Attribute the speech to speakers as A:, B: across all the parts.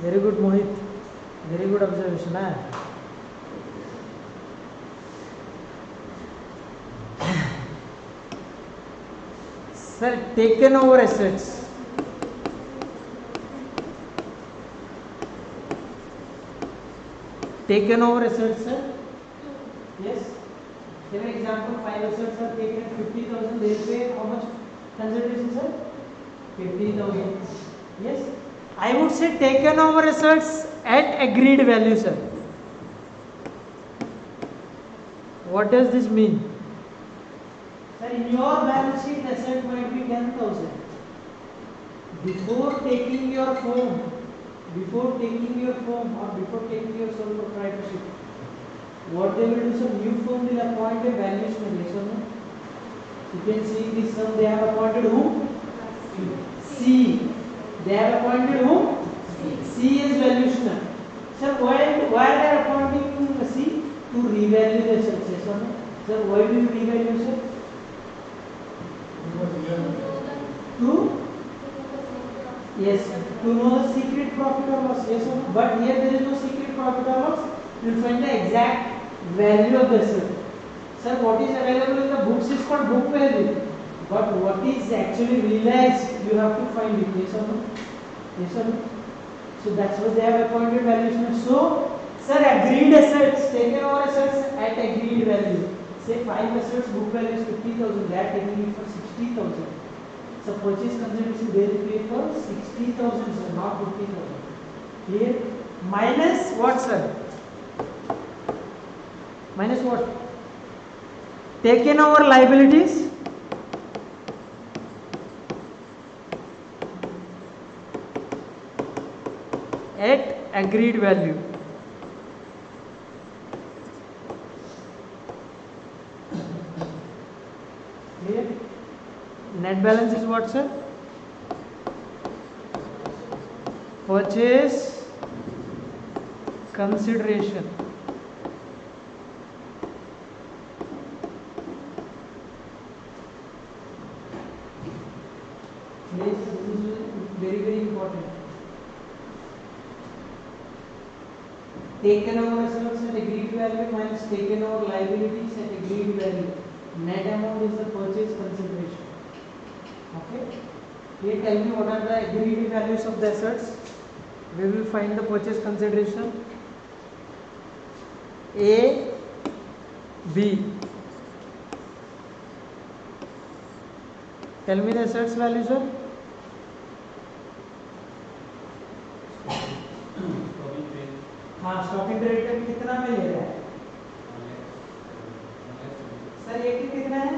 A: Very good, Mohit. Very good observation. Sir, taken over assets. Taken over assets, sir. Yes. Give an example. 5 assets are taken at 50,000. They will pay how much consideration, sir? 50,000. Yes. I would say taken over assets at agreed value, sir. What does this mean? Sir, in your balance sheet, asset might be 10,000. Before taking your firm, or before taking your sole proprietorship, what they will do, sir, new firm will appoint a valuation, yes or no? You can see this sum, they have appointed whom? C. They have appointed whom? C is valuationer. Sir, why they are appointing C? To revalue the assets, yes or no? Sir, why do you revalue, sir? Yes, to know the secret profit or loss, yes or no? But here there is no secret profit or loss. You will find the exact value of the asset. Sir, what is available in the books is called book value. But what is actually realized, you have to find it, yes or no? Yes or no? So that's what they have appointed valuation. So, sir, agreed assets, taken over assets at agreed value. Say 5 assets, book value is 50,000, they are taking it for 60,000. So purchase consideration they will pay for 60,000, sir, not 50,000. Here minus what, sir? Minus what? Taken over liabilities. At agreed value. Clear? Net balance is what, sir? Purchase consideration. Yes, this is very, very important. Taken over assets at agreed value minus taken over liabilities at agreed value. Net amount is the purchase consideration. Okay. Here tell me what are the agreed values of the assets. We will find the purchase consideration. A, B. Tell me the assets value, sir. हाँ, stock in trade का कितना में ले रहा है? Sir ये कितना है?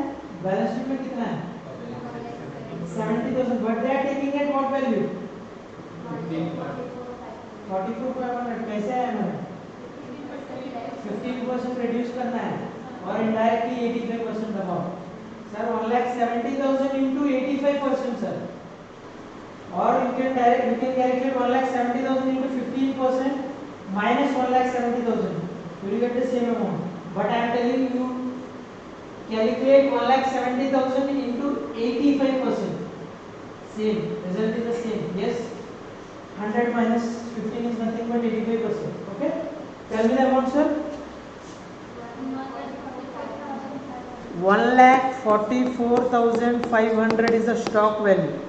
A: बैलेंस शीट में कितना है? 70,000. But they are taking at what value? 44,500. कैसे आया मैंने? 15% रिड्यूस करना है और इनडायरेक्टली 85% दबाओ. Sir 1,70,000 into 85%, sir. Or you can calculate 1,70,000 into 15% minus 1,70,000. You will get the same amount. But I am telling you, calculate 1,70,000 into 85%. Same. Result is the same. Yes. 100 minus 15 is nothing but 85%. Okay. Tell me the amount, sir. 1,44,500 is the stock value.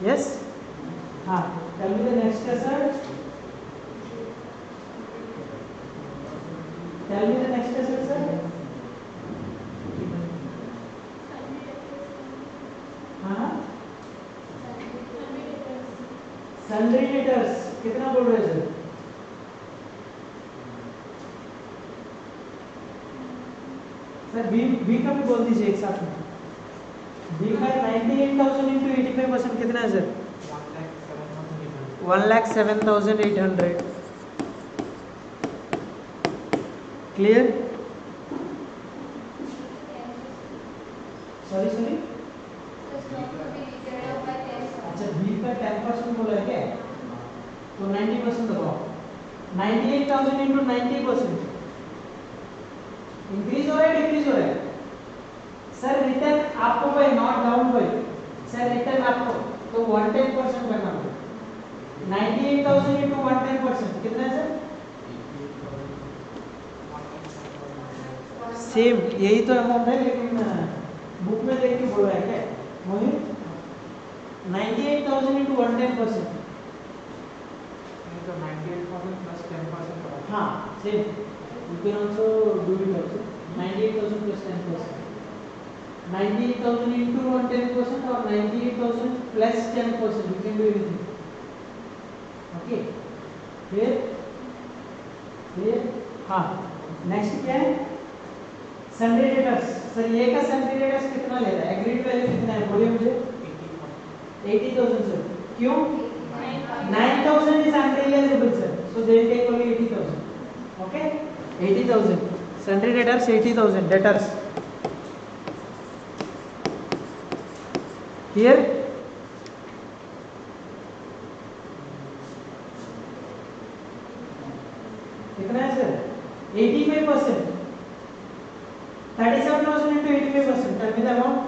A: Yes. Tell me the next asset. Tell me the next asset, sir. Sundry debtors कितना बोल रहे हैं, sir? B का भी बोल दीजिए एक साथ में. बी का 98,000 into 85% कितना है, सर? 1,07,800. क्लियर? सॉरी अच्छा, बी का 10% बोला है क्या? तो 90% दबाओ. 98,000 into 90% इंक्रीज हो रहा है, डिक्रीज हो रहा है? सर रिटर्न आपको भाई नॉट डाउन भाई. सर रिटर्न आपको तो 110% करना पड़ेगा. 98,000 into 110% कितना है सर? सेम यही तो अमाउंट है, लेकिन बुक में देख के बोला है क्या मोहित? 98,000 into 110%.
B: So 98,000 plus 10%.
A: हाँ same. You can also do it also. 98,000 plus 10%. 98,000 into 110% or 98,000 plus 10%. You can do anything. Okay. फिर हाँ नेक्स्ट क्या है? Sunday debtors. सर ये का सन्डे डेटर्स कितना ले रहा है? एग्रीड वैल्यू कितना है बोलिए मुझे? 80,000 सर. क्यों? 9,000 is unrealizable sir, so they will take only 80,000. Okay, 80,000. Sundry debtors 80,000 debtors. Here कितना है sir? 85%. 37,000 into 85%. Tell me the amount.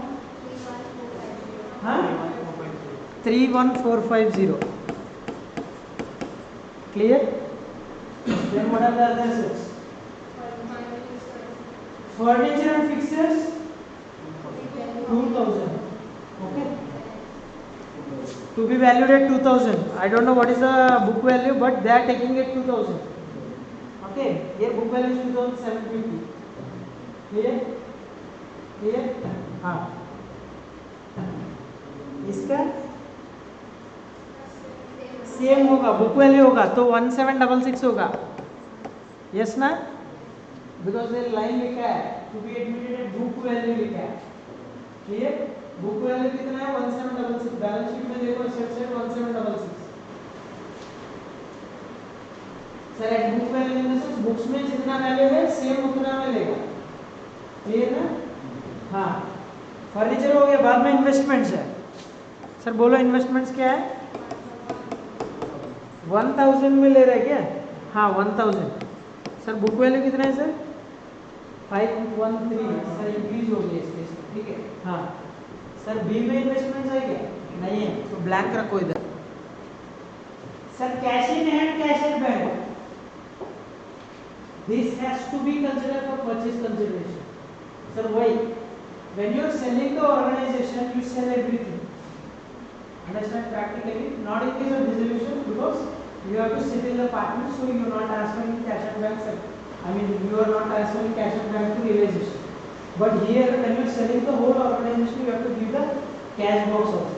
A: हाँ? 31450. Clear? Then what are the other assets? Furniture and fixtures 2,000. Okay. To be valued at 2,000. I don't know what is the book value, but they are taking it 2,000. Okay. Here book value is 2,750. Clear? Clear? हाँ. इसका same होगा, book value होगा तो 1766 होगा. Yes ना? Because ये line लिखा है to be admitted at book value लिखा है. क्लियर? बुक वैल्यू कितना है? 1766. बैलेंस शीट में देखो set 1766. Sir at book value in the sense books में जितना वैल्यू है सेम उतना मिलेगा. क्लियर ना? हाँ. फर्नीचर हो गया. बाद में इन्वेस्टमेंट्स है. सर बोलो इन्वेस्टमेंट्स क्या है? 1000 में ले रहा है क्या? हाँ 1000. सर बुक वैल्यू कितना है सर? 513. सर इंक्रीज हो गया इसके. ठीक है. हाँ सर बी में इन्वेस्टमेंट्स है क्या? नहीं है तो ब्लैंक रखो इधर. Sir cash in hand, cash at bank. This has to be considered for purchase consideration. Sir वही when you are selling the organization you sell everything. Understand practically? Not in case of dissolution because you have to sit in the partner, so you are not transferring cash and bank. I mean you are not transferring cash and bank to realization. But here when you are selling the whole organization you have to give the cash box also.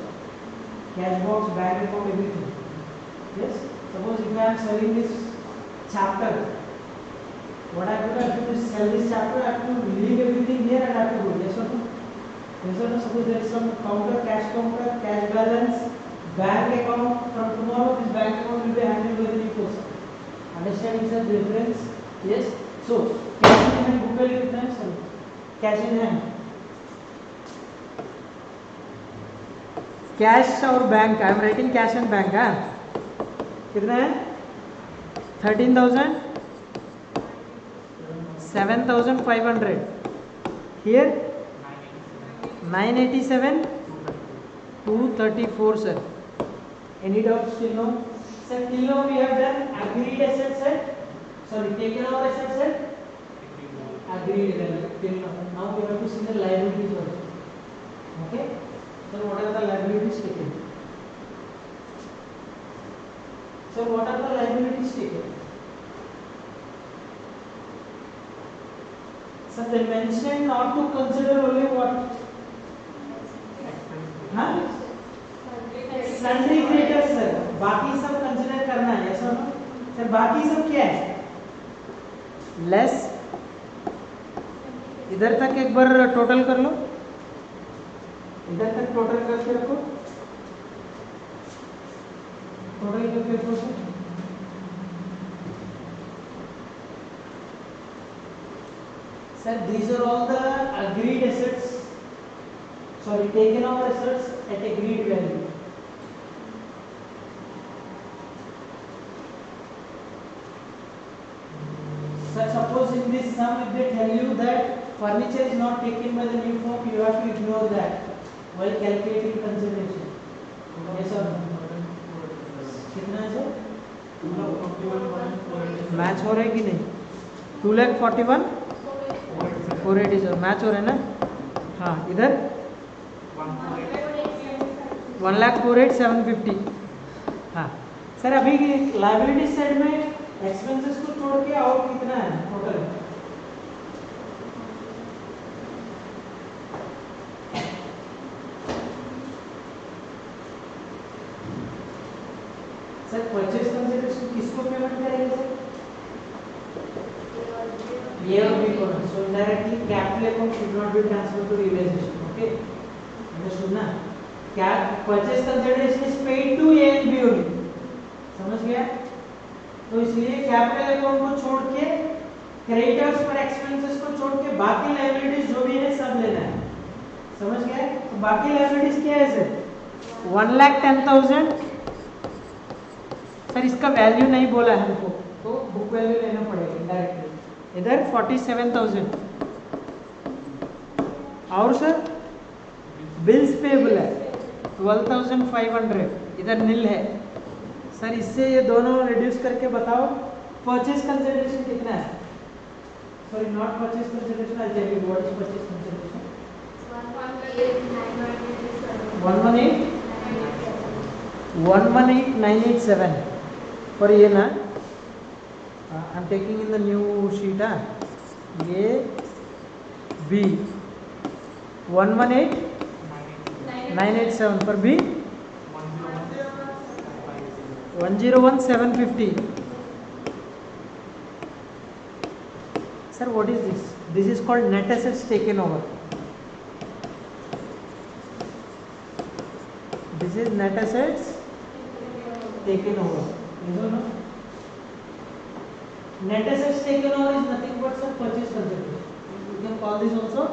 A: Cash box, bank account, everything. Yes. Suppose if I am selling this chapter, what I have to sell this chapter, I have to leave everything here and I have to go. Yes or no? Yes or no? Suppose there is some counter, cash balance, bank account. From tomorrow, this bank account will be handled by the new person. Understanding sir the difference? Yes. So cash in hand book value कितना है sir? Cash in hand. Cash और bank. I am writing cash and bank. हाँ. कितना है? 13,000. 7,500. Here 987. 234 sir. Any doubts till now? Sir till now we have done agreed assets set. Sorry, taken over assets set. Agreed till now. Now we have to see the liabilities also. Okay. So what are the liabilities taken? So what are the liabilities taken? So they mentioned not to consider only what? हाँ? Sundry creditors sir. बाकी सब consider करना है. ऐसा ना? Sir बाकी सब क्या है? लेस. इधर तक एक बार टोटल कर लो. इधर तक टोटल करके रखो. टोटल करके रखो. Sir, these are all the agreed assets. Sorry, taken over assets at agreed value. Sir, suppose in this sum, if they tell you that furniture is not taken by the new firm, you have to ignore that while calculating consideration. Yes or no? कितना है sir? Match हो रहा है कि नहीं? 2,41,480 sir match हो रहा है ना? हाँ इधर 1,48,750। हाँ सर अभी लाइबिलिटी साइड में एक्सपेंसेस को छोड़ के और कितना है टोटल? सर परचेज कंसिडरेशन किसको पेमेंट करेंगे सर? ए और बी को। So indirectly capital account should not be transferred to realization. Okay understood ना? क्या purchase consideration is paid to A and B only. समझ गया? तो इसलिए कैपिटल अकाउंट को छोड़ के क्रेडिटर्स पर एक्सपेंसेस को छोड़ के बाकी लायबिलिटीज जो भी है सब लेना है। समझ गया? तो बाकी लायबिलिटीज क्या है सर? 1,10,000 सर इसका वैल्यू नहीं बोला है हमको तो बुक वैल्यू लेना पड़ेगा डायरेक्टली। इधर 47,000 और सर बिल्स पेबल है 12,500 इधर नील है सर। इससे ये दोनों रिड्यूस करके बताओ परचेज कंसिडरेशन कितना है? Sorry not purchase consideration, I tell you what is purchase consideration. 118,987 for ये ना I'm taking in the new sheet A B 118,987 for B 101,750. Sir what is this? This is called net assets taken over. This is net assets taken over. Yes or no? Net assets taken over is nothing but sir purchase consideration. You can call this also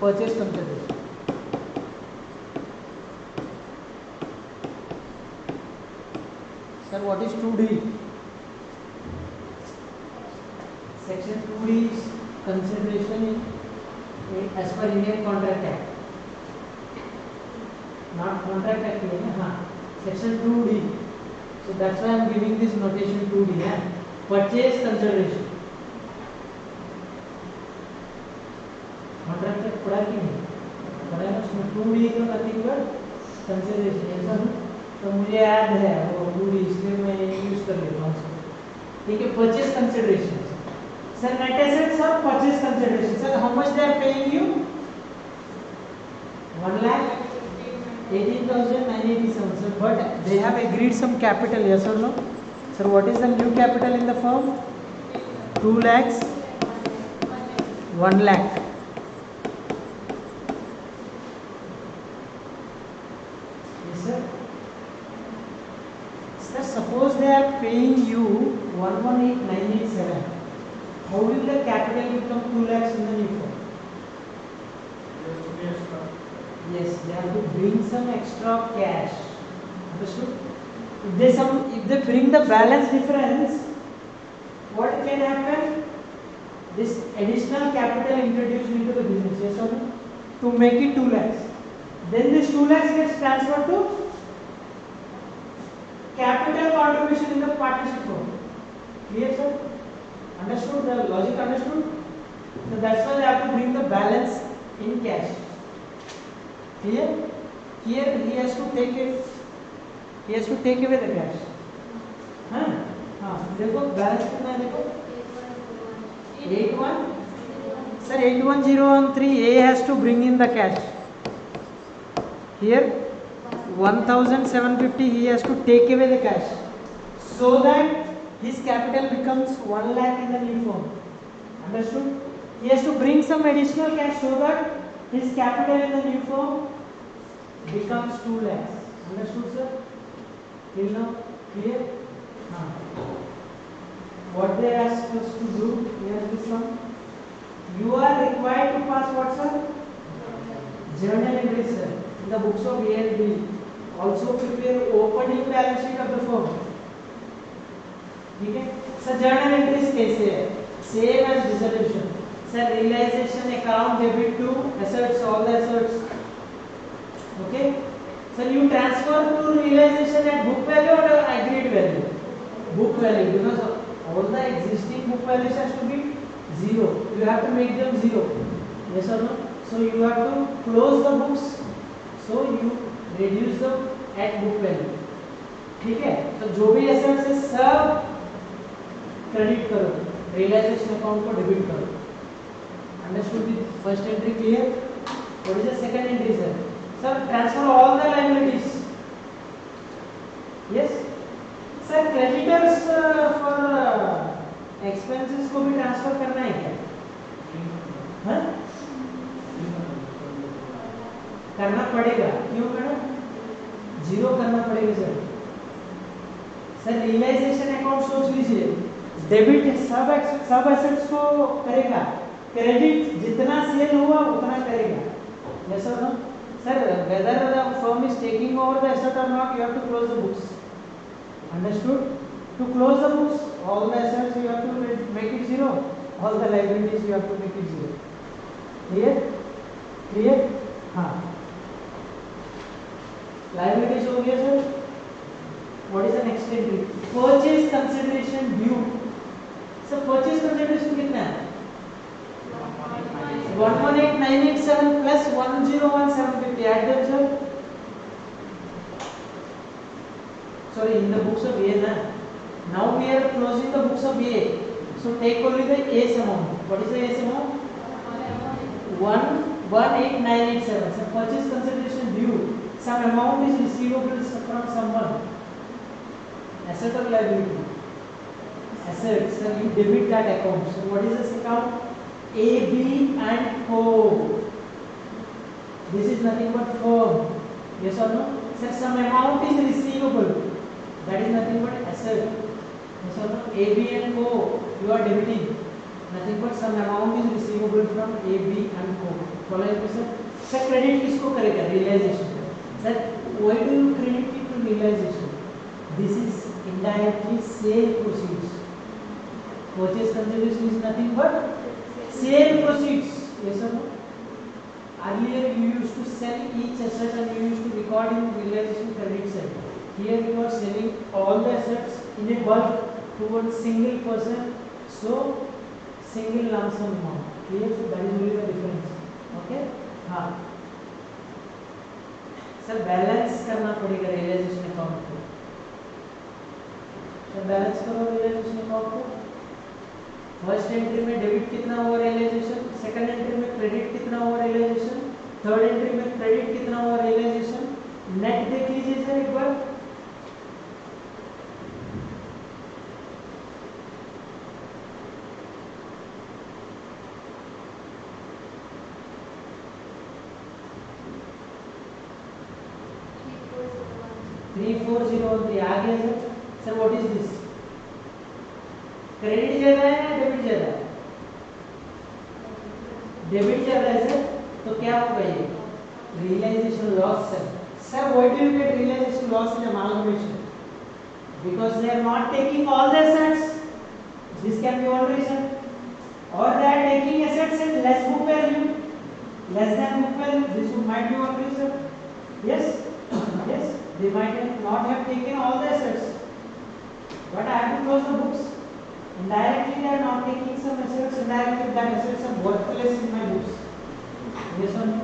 A: purchase consideration. Sir what is 2D? Section 2D is consideration as per Indian Contract Act. Not Contract Act है ना? हाँ Section 2D. So that's why I am giving this notation 2D. Yeah? Purchase consideration. Contract Act पढ़ा कि नहीं? पढ़ा ना? उसमें 2D तो nothing but consideration. ऐसा ना? तो मुझे याद है वो 2D इसलिए मैं यूज कर लेता हूँ उसको। ठीक है purchase consideration. Sir net assets or purchase consideration. Sir how much they are paying you? 1,18,987 sir, but they have agreed some capital, yes or no? Sir what is the new capital in the firm? 2 lakhs 1 lakh. Yes sir. Sir suppose they are paying you 118,987. How will the capital become 2 lakhs in the new firm? Yes, they have to bring some extra cash. Understood? If they bring the balance difference, what can happen? This additional capital introduced into the business, yes or no? To make it 2 lakhs. Then this 2 lakhs gets transferred to capital contribution in the partnership firm. Clear sir? Understood? The logic understood? So that's why they have to bring the balance in cash. Clear? Here he has to take it. He has to take away the cash. हाँ हाँ देखो balance कितना है देखो 81 sir 81,013 A has to bring in the cash. Here 1,750 he has to take away the cash so that his capital becomes 1 lakh in the new firm. Understood? He has to bring some additional cash so that his capital in the new firm becomes 2 lakhs. Understood sir? Till now clear? What they ask us to do, here this one. You are required to pass what sir? Journal entries sir. In the books of ALB. Also prepare opening balance sheet of the firm. ठीक है? Sir journal entries कैसे है? Same as dissolution. Sir realization account debit to assets, all the assets. Okay? Sir you transfer to realization at book value or I credit value, book value, because all the existing book values has to be zero. You have to make them zero. Yes or no? So you have to close the books. So you reduce them at book value. ठीक है? तो जो भी assets है सब credit करो, realisation account को debit करो. Understood the first entry clear? What is the second entry, sir? Sir, transfer all the liabilities. Yes? Sir, creditors for expenses को भी ट्रांसफर करना है क्या? हाँ? करना पड़ेगा. क्यों मैडम? जीरो करना पड़ेगा सर. सर रियलाइजेशन अकाउंट सोच लीजिए, डेबिट सब एसेट्स को करेगा, क्रेडिट जितना सेल हुआ उतना करेगा. यस और no? Sir whether the firm is taking over the asset और not, you have to close the books. Understood? To close the books, all the assets you have to make it zero, all the liabilities you have to make it zero. Clear? Clear? हाँ. Liabilities हो गया sir. What is the next entry? Purchase consideration due. So purchase consideration कितना है? 118,987 plus 101,750. Add them, sir. Sorry, in the books of A na. Now we are closing the books of A. So take only the A's amount. What is the A's amount? 118,987. So purchase consideration due. Some amount is receivable from someone. Asset or liability? Asset. So you debit that account. So what is this account? A, B and Co. This is nothing but firm. Yes or no? Sir, some amount is receivable. That is nothing but asset. Yes or no? A, B and Co. You are debiting. Nothing but some amount is receivable from A, B and Co. Follow me, sir? Sir, credit किसको करेगा? Realization. Sir, why do you credit it to realization? This is indirectly sale proceeds. Purchase consideration is nothing but sale proceeds. Yes or no? Earlier you used to sell each asset and you used to record in realization credit side. Here you are selling all the assets in a bulk towards single person, so single lump sum amount. Clear? So that is really the difference. Okay? हाँ. Sir balance करना पड़ेगा realisation account को. Sir balance करो realisation account को. First entry में debit कितना हुआ realisation, second entry में क्रेडिट कितना हुआ रियलाइजेशन, थर्ड एंट्री में क्रेडिट कितना हुआ रियलाइजेशन. नेट देख लीजिए सर एक बार. थ्री फोर जीरो आ गया sir. Sir what is this? Credit ज्यादा है या डेबिट ज्यादा है? डेबिट ज्यादा है सर. तो क्या होगा ये? Realisation loss sir. Sir why do you get realisation loss in amalgamation? Because they are not taking all the assets. This can be one reason. और they are taking assets at less book value, less than book value. This might be one reason. Yes, yes, they might not have taken all the assets, but I have to close the books. Indirectly they are not taking some assets. Indirectly that assets are worthless in my books. Yes or no?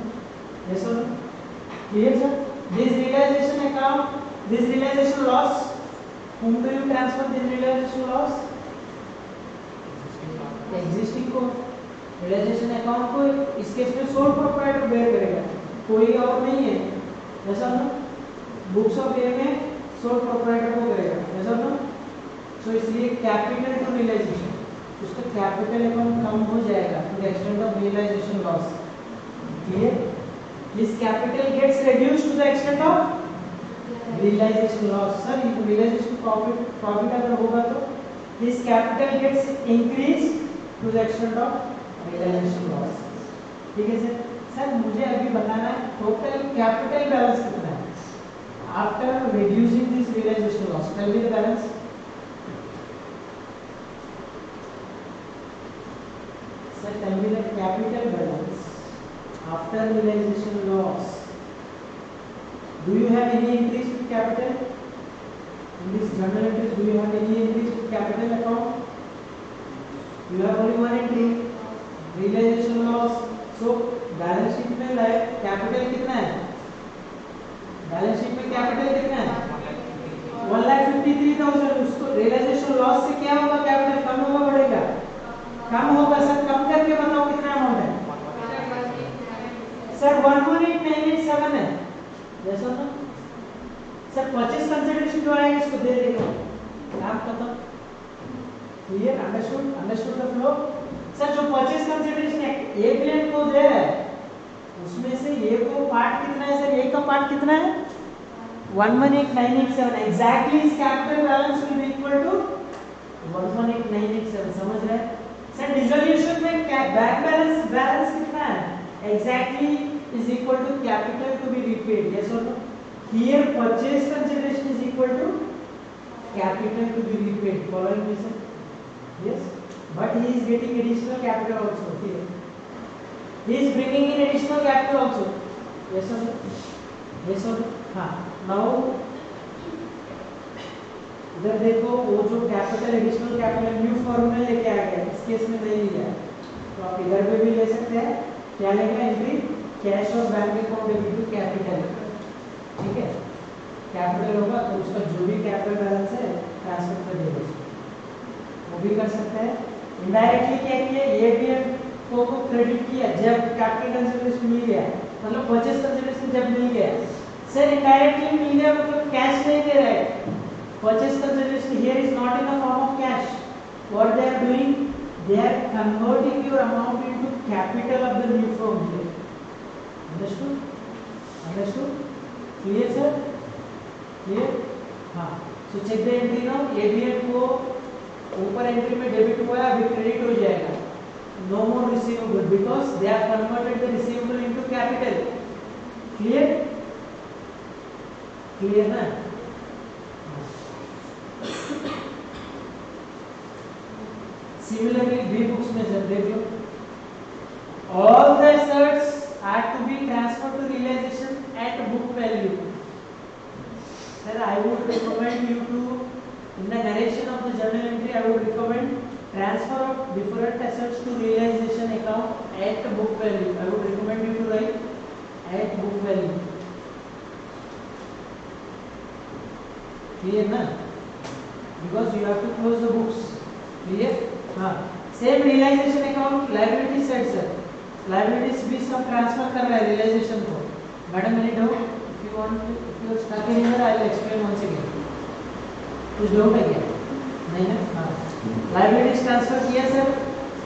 A: Yes or no? Clear, sir? This realization account, this realization loss, whom do you transfer this realization loss? Existing को. realization account को इस case में sole proprietor bear करेगा, कोई और नहीं है. ऐसा ना? बुक्स ऑफ ए में सोल प्रोप्राइटर को करेगा. ऐसा ना? सो इसलिए कैपिटल टू रियलाइजेशन, उसका कैपिटल अकाउंट कम हो जाएगा to the extent of realization loss. Clear? This capital gets reduced to the extent of realization loss. Sir ये रियलाइजेशन प्रॉफिट अगर होगा तो this capital gets increase to the extent of realization loss. ठीक है sir? Sir मुझे अभी बताना है टोटल कैपिटल बैलेंस कितना है after reducing this realization loss. Tell me the balance. Sir tell me the capital balance after realization loss. Do you have any increase in capital? In this journal entries, do you have any entries to capital account? You have only one entry, realization loss. So balance sheet में capital कितना है? Balance sheet में capital कितना है? 1,53,000. उसको realisation loss से क्या होगा? कैपिटल कम होगा बढ़ेगा? कम होगा सर. कम करके बताओ कितना अमाउंट है सर? 118,987 है. जैसा ना सर परचेस कंसिडरेशन जो आएगा इसको दे देगा. काम खत्म. Clear? Understood the flow. Sir जो परचेस कंसिडरेशन ए क्लाइंट को दे रहा है उसमें से ए को पार्ट कितना है सर? ए का पार्ट कितना है? 118,987. एग्जैक्टली इस capital balance will be equal to 118,987. समझ रहे हैं सर? डिसोल्यूशन में बैंक बैलेंस कितना है? Exactly is equal to capital to be repaid. Yes और no? Here purchase consideration is equal to capital to be repaid. Following me sir? Yes. But he is getting additional capital also here. He is bringing in additional capital also. Yes or no? Yes or no? हाँ. Now इधर देखो वो जो capital additional capital new form में लेके आ गया. इस case में नहीं लिया तो आप इधर पे भी ले सकते हैं. क्या लेगा? एंट्री कैश और bank account debit to capital. ठीक है? कैपिटल होगा तो उसका जो भी कैपिटल बैलेंस है ट्रांसफर कर देगा. वो भी कर सकते हैं. इनडायरेक्टली क्या किया? एबीएम को क्रेडिट किया जब कैपिटल कंसिडरेशन मिल गया, मतलब परचेस कंसिडरेशन जब मिल गया. सर इनडायरेक्टली मिल गया मतलब कैश नहीं दे रहा है. Purchase consideration here is not in the form of cash. What they are doing? They are converting your amount into capital of the new firm. Understood? Clear sir? Clear? हाँ. So check the entry now. ABM को ऊपर entry में debit हुआ है, अभी credit हो जाएगा. No more receivable because they are converted the receivable into capital. Clear? Clear ना? सिमिलरली बी बुक्स में सर देख लो. All the assets are to be transferred to realisation at book value. Sir I would recommend you to in the narration of the journal entry, I would recommend transfer of different assets to realization account at book value. I would recommend you to write at book value. Clear na? Because you have to close the books. Clear? हाँ. Same realization account liability side sir. Liabilities भी सब transfer कर रहा है realization को. Madam, any doubt? If you want, if you are stuck in here, I will explain once again. कुछ doubt है क्या? नहीं ना? हाँ. लाइबिलिटीज ट्रांसफर किया सर.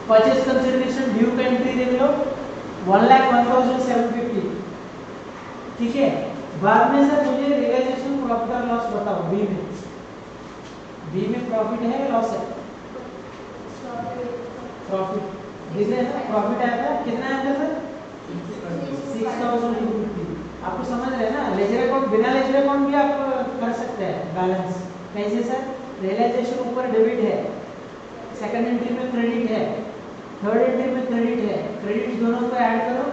A: परचेस कंसिडरेशन ड्यू का एंट्री देख लो 1,01,750. ठीक है? बाद में सर मुझे रियलाइजेशन प्रॉफिट और लॉस बताओ. बी में प्रॉफिट है लॉस है? प्रॉफिट दिख रहा है ना? प्रॉफिट आया था कितना आया था सर? 6,250. आपको समझ रहे हैं ना? लेजर अकाउंट बिना लेजर अकाउंट भी आप कर सकते हैं बैलेंस. कैसे सर? रियलाइजेशन ऊपर डेबिट है, सेकंड एंट्री में क्रेडिट है, थर्ड एंट्री में क्रेडिट है. क्रेडिट दोनों को ऐड करो,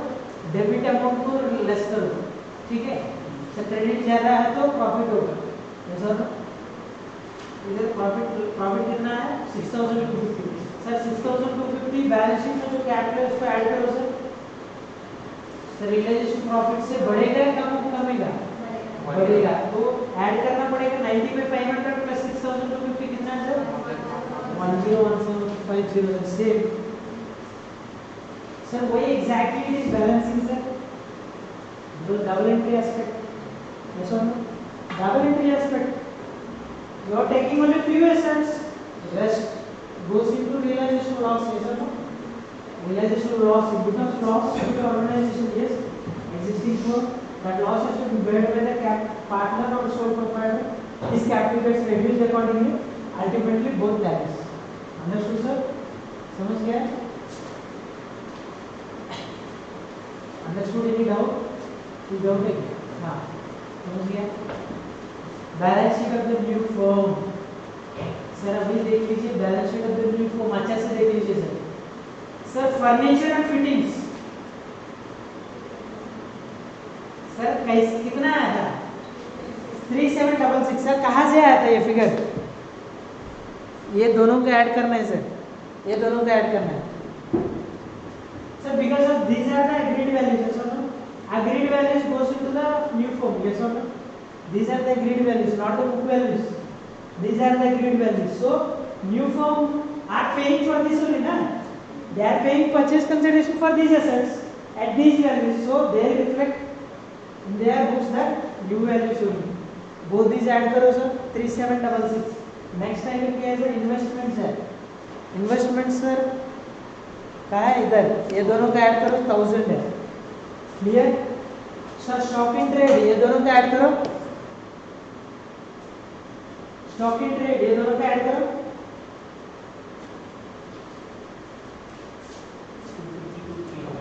A: डेबिट अमाउंट को लेस करो. ठीक है? सर क्रेडिट ज्यादा है तो प्रॉफिट होगा. सर इधर प्रॉफिट कितना है? 6,250. सर 6,250 बैलेंस शीट में जो कैपिटल है उसको ऐड करो सर. सर रियलाइजेशन प्रॉफिट से बढ़ेगा या कमेगा? बढ़ेगा. तो ऐड करना पड़ेगा. 90 में 500 प्लस 6,250 कितना है सर? 10,1750. सेम सर वही exactly it is balancing sir. जो डबल एंट्री एस्पेक्ट. यस और no? Double entry aspect. You are taking only few assets, rest goes into realization loss. Yes or no? Realization loss, it becomes loss to the organization. Yes, existing firm. That loss has to be borne by the partner or sole proprietor. His capital gets reduced accordingly. Ultimately, both dies. Understood, sir? समझ गया? Understood? Any doubt? कोई doubt है? हाँ. समझ गया? Balance sheet of the new firm. Sir अभी देख लीजिए balance sheet of the new firm. अच्छा से देख लीजिए sir. Sir furniture and fittings. Sir कैसे कितना आया था? 3766 सर कहाँ से आया था ये फिगर? ये दोनों को ऐड करना है सर, ये दोनों को ऐड करना है sir, because of these are the agreed values, yes or no? Agreed values goes into the new form, yes or no? These are the agreed values, not the book values. These are the agreed values. So new form are paying for this only, na? They are paying purchase consideration for these assets at these values, so they reflect in their books that new values only. Both these add करो sir, 3766. Next item क्या है sir? Investments है. Investment sir कहाँ है? इधर. ये दोनों का ऐड करो, 1000 है. Clear sir? Stock in trade, ये दोनों का ऐड करो. स्टॉक इन ट्रेड, ये दोनों का ऐड करो.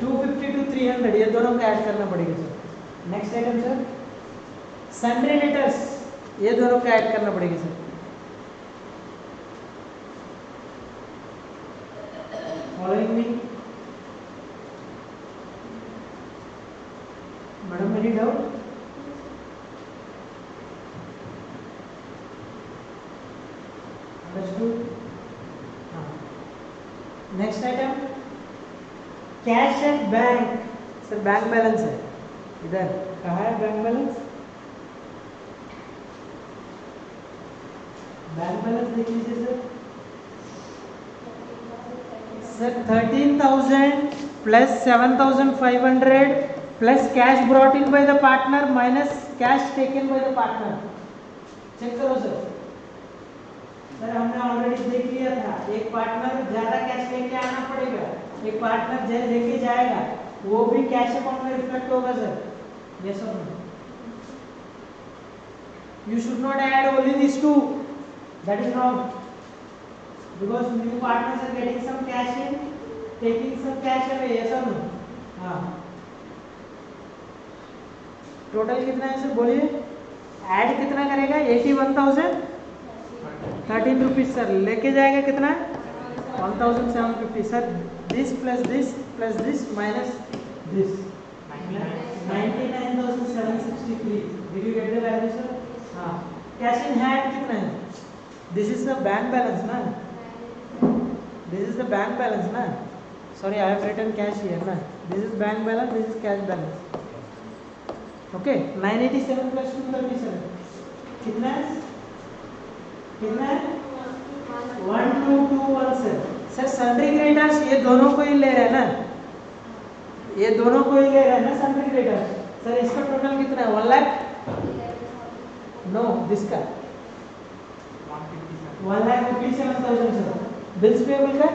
A: 250 to 300, ये दोनों का ऐड करना पड़ेगा sir. Next item sir, sundry debtors, ये दोनों का ऐड करना पड़ेगा sir. Following me madam, any doubt? Understood? हाँ. Next item, cash at bank. Sir bank balance है इधर. कहाँ है बैंक बैलेंस? बैंक बैलेंस देख लीजिए sir. Sir 13,000 plus 7,500 plus cash brought in by the partner minus cash taken by the partner. Check करो sir. Sir हमने already देख लिया था, एक पार्टनर ज्यादा कैश लेके आना पड़ेगा, एक पार्टनर लेके जाएगा, वो भी कैश अकाउंट में रिफ्लेक्ट होगा सर. यस और no? You should not add only these two. That is wrong. Because new partners are getting some cash in, taking some cash away. Yes or no? हाँ. Total कितना है sir बोलिए? Add कितना करेगा? 81,000 13 rupees sir. लेके जाएगा कितना? 1,750 sir. This plus this minus this 99,763. Did you get the value sir? हाँ. कैश इन हैंड कितना है? This is the bank balance ना. This is the bank balance ना. Sorry, I have written cash here ना. This is bank balance, this is cash balance. Okay, 987 plus 237 कितना है? कितना है? 1221 सर. सर सन्ड्री क्रेडिटर्स ये दोनों को ही ले रहे हैं ना, ये दोनों को ही ले रहे हैं ना सन्ड्री क्रेडिटर्स. सर इसका टोटल कितना है? 1 लाख? नो, दिस का 1,57,000 सर. बिल्स पेबल का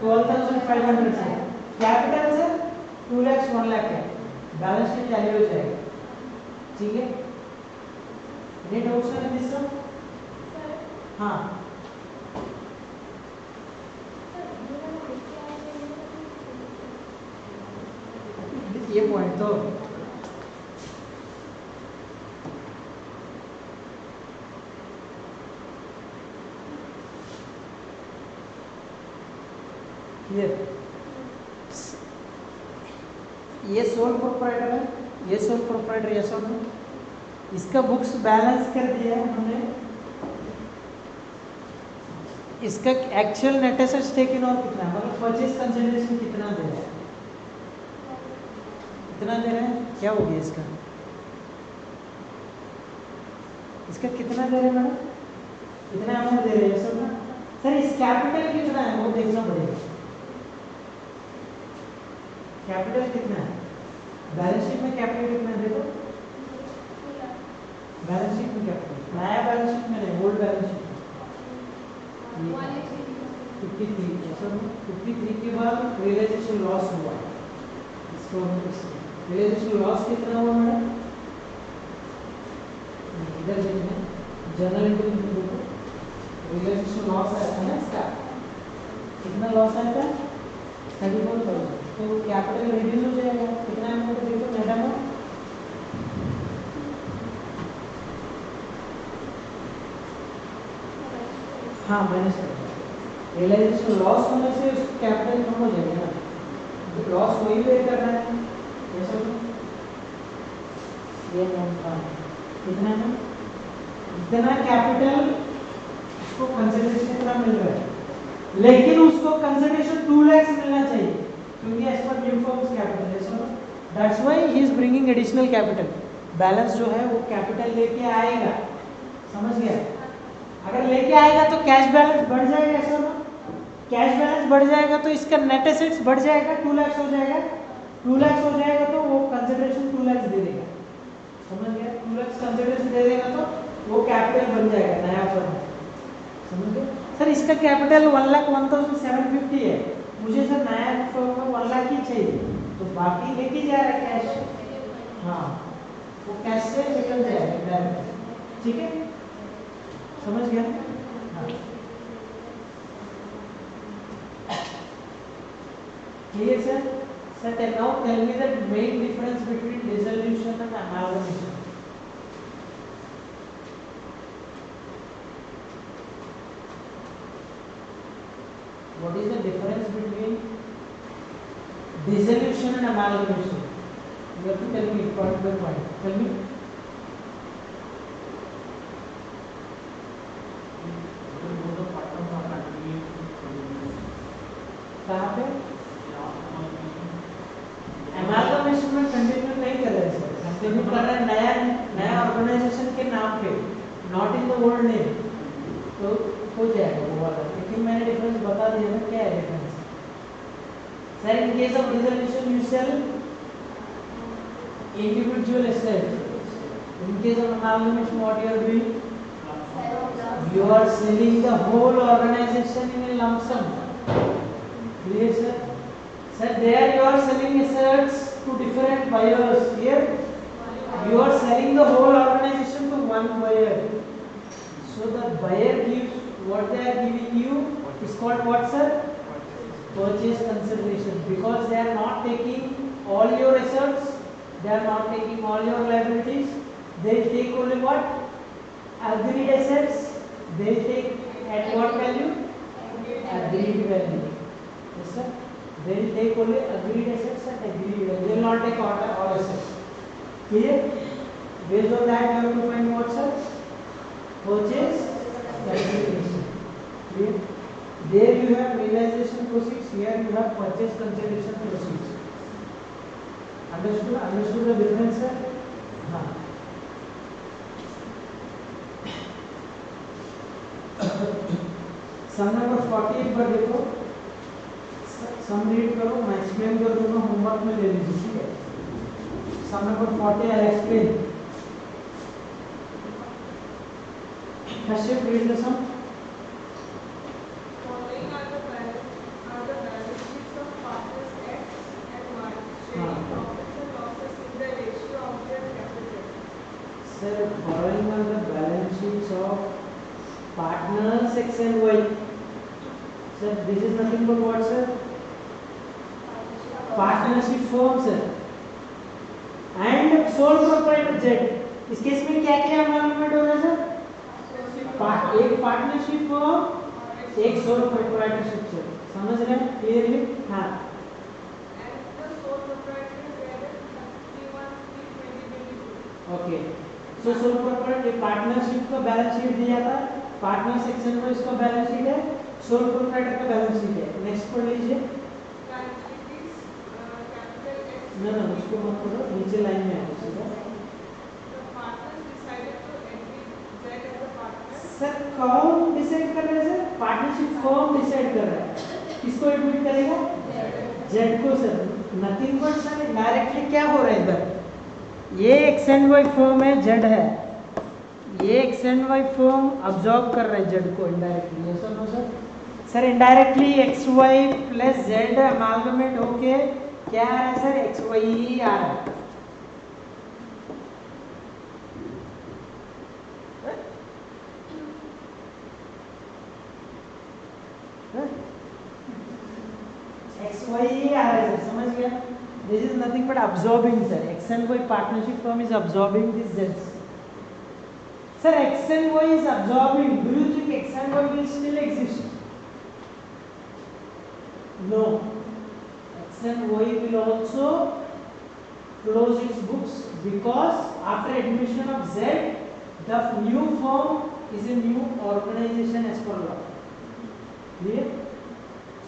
A: 12,500 sir. Capital sir 2 lakh 1 lakh है. बैलेंस शीट टैली हो जाएगा. ठीक है? Any doubt sir in this sir? हाँ. ये पॉइंट तो ये सोल प्रोप्राइटर है, ये सोल प्रोप्राइटर. यस और नो? इसका बुक्स बैलेंस कर दिया है हमने. इसका एक्चुअल नेट एसेट्स टेकन और कितना है, मतलब परचेज कंसिडरेशन कितना दे रहा है? कितना दे रहा है? क्या हो गया इसका? इसका कितना दे रहे हैं मैडम? कितना अमाउंट दे रहे हैं सब ना? सर इस कैपिटल कितना है वो देखना पड़ेगा. कैपिटल कितना है? बैलेंस शीट में कैपिटल कितना है देखो. बैलेंस शीट में कैपिटल नया बैलेंस शीट में नहीं, ओल्ड बैलेंस शीट 53. ऐसा 53 के बाद रियलाइजेशन लॉस हुआ. इसको रियलाइजेशन लॉस कितना हुआ मैडम? इधर देखना, जनरल एंट्री में देखो. रियलाइजेशन लॉस आया था ना इसका. कितना लॉस आया था? 34,000. तो कैपिटल रिड्यूस हो जाएगा. कितना अमाउंट देखो नेट अमाउंट? हाँ माइनस कर. रियलाइजेशन लॉस होने से कैपिटल कम हो जाएगा ना. लॉस वही पे करना है. जैसे ये नॉन था कितना में इतना कैपिटल उसको कंसिडरेशन कितना मिल रहा है, लेकिन उसको कंसिडरेशन 2 लाख मिलना चाहिए क्योंकि as per new forms capital है, so that's why he is bringing additional capital. Balance जो है वो कैपिटल लेके आएगा, समझ गया? अगर लेके आएगा तो कैश बैलेंस बढ़ जाएगा, ऐसा ना? कैश बैलेंस बढ़ जाएगा तो इसका नेट एसेट्स बढ़ जाएगा, 2 लाख हो जाएगा। 2 लाख हो जाएगा तो वो कंसिडरेशन 2 लाख दे देगा, समझ गया? 2 लाख कंसिडरेशन दे देगा तो वो कैपिटल बन जाएगा नया फर्म, समझ गए? सर इसका कैपिटल 1,01,750 है, मुझे सर नया फर्म में 1 लाख ही चाहिए, तो बाकी लेके जा रहा है कैश। हाँ, वो कैश से निकल जाएगा डायरेक्ट, ठीक है? समझ गया? हाँ, clear sir? Sir, now tell me the main difference between dissolution and amalgamation. What is the difference between dissolution and amalgamation? You have to tell me point by point. Tell me. कहाँ पे? एमालगमेशन में continue नहीं कर रहे sir, continue कर रहे हैं नया ऑर्गेनाइजेशन के नाम पे, not in the old name, तो हो जाएगा वो वाला। लेकिन मैंने डिफरेंस बता दिया ना, क्या है difference? Sir in case of dissolution you sell individual assets, in case of amalgamation what you are doing? You are selling the whole organization in a lump sum. Clear, sir? Sir, there you are selling assets to different buyers. Here, you are selling the whole organization to one buyer. So the buyer gives what they are giving you is called what, sir? Purchase consideration. Because they are not taking all your assets, they are not taking all your liabilities. They take only what? Agreed assets. They take at what value? Agreed value. Yes, sir. They will take only agreed assets at agreed value. They will not take all assets. Clear? Based on that, you have to find what, sir? Purchase consideration. Clear? There you have realization proceeds. Here you have purchase consideration proceeds. Understood? Understood the difference, sir? हाँ. सम number 40 पर देखो, सम read करो, मैं explain कर दूंगा, homework में ले लीजिए, ठीक है? Sum number 40 I explain. Kashyap, read the sum.
C: Following are the balance sheets of partners X and Y, sharing profits and losses in the ratio of their capital.
A: Sir, following are the balance sheets of partners X and Y. Sir, this is nothing but what, sir? Partnership firm, sir. And sole proprietor Z. इस case में क्या क्या amount हो रहा है, sir? एक partnership firm, एक sole proprietorship, sir. समझ रहे हैं क्लियरली? हाँ।
C: And the sole proprietor were 31/3/2022.
A: Okay, so sole proprietor partnership का बैलेंस शीट दिया था, पार्टनर सेक्शन में इसका बैलेंस शीट है, सोल प्रोप्राइटर का बैलेंस शीट है। नेक्स्ट पढ़ लीजिए।
C: Liabilities, capital X.
A: ना ना उसको मत पढ़ो, नीचे लाइन में आओ सीधा।
C: The partners decided to admit Z as a partner.
A: Sir कौन डिसाइड कर रहा है, सर? पार्टनरशिप फर्म डिसाइड कर रहा है। किसको एडमिट करेगा? जेड को, sir. Nothing but sir directly क्या हो रहा है इधर? ये एक्स एंड वाई फर्म है, जेड है, ये X and Y firm absorb कर रहे हैं जेड को इनडायरेक्टली, यस और no sir? Sir indirectly X Y plus Z amalgamate होके क्या आ रहा है, सर? एक्स वाई ही आ रहा है। एक्स वाई ही आ रहा है, सर। समझ गया? This is nothing but absorbing, sir. X and Y partnership firm is absorbing this जेड्स. Sir, X and Y is absorbing. Do you think X and Y will still exist? No. X and Y will also close its books because after admission of Z, The new firm is a new organization as per law. Clear?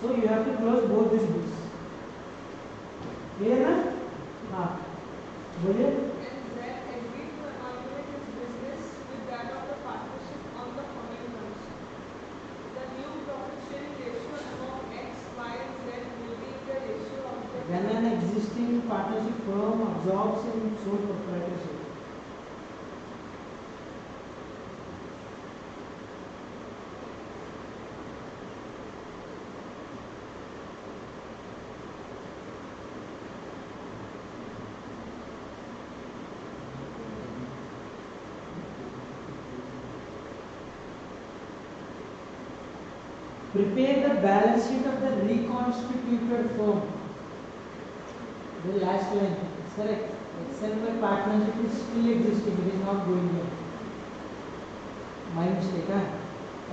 A: So you have to close both these books. Clear ना? हाँ बोलिए.
C: And that agreed to amalgamate his business with that of the partnership on the following terms. The new profit sharing ratio among X, Y, and Z will be the ratio of the
A: When an existing partnership firm absorbs in sole proprietorship. Prepare the balance sheet of the reconstituted firm. The last line is correct. XNY partnership is still existing. It is not going there. My mistake. Huh?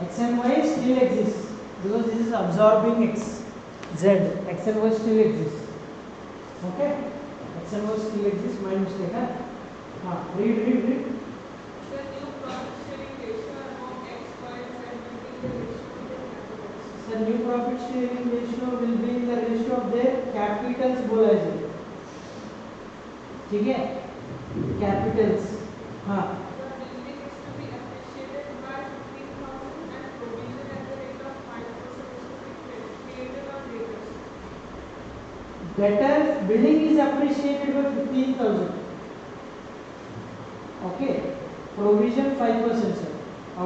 A: XNY still exists because this is absorbing X, Z. XNY still exists. Okay? XNY still exists. My mistake. Huh? Read.
C: The new profit sharing ratio among X, Y, and Z will be the ratio of their capitals.
A: The new profit sharing ratio will be in the ratio of their capitals बोला है. ठीक है? Capitals. हाँ.
C: The building is to be appreciated by 15,000 and provision at the rate of 5% is to be created on debtors.
A: Debtors building is appreciated by 15,000. Okay. Provision 5%, sir.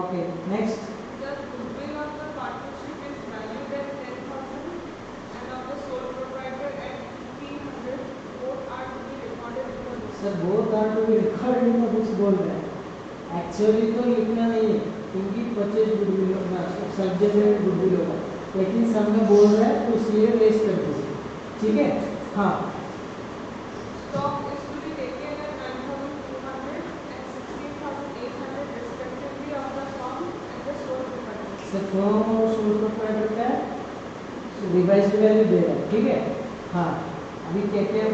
A: Okay. Next.
C: The goodwill of the partnership is valued at 10,000 and of the sole proprietor at 1,500. Both are to be recorded in the books.
A: Sir both are to be recorded in the books बोल रहे हैं. Actually तो लिखना नहीं है क्योंकि 25 goodwill होगा, subject में गुडविल होगा, लेकिन सब में बोल रहा है तो इसलिए लेस कर दीजिए. ठीक है? हाँ.
C: Stock is to be taken at 9,200 and 16,800 respectively of the firm and the sole proprietor.
A: Sir firm और सोल प्रोप्राइटर का रिवाइज्ड वैल्यू दे रहा है. ठीक है? हाँ. अभी क्या क्या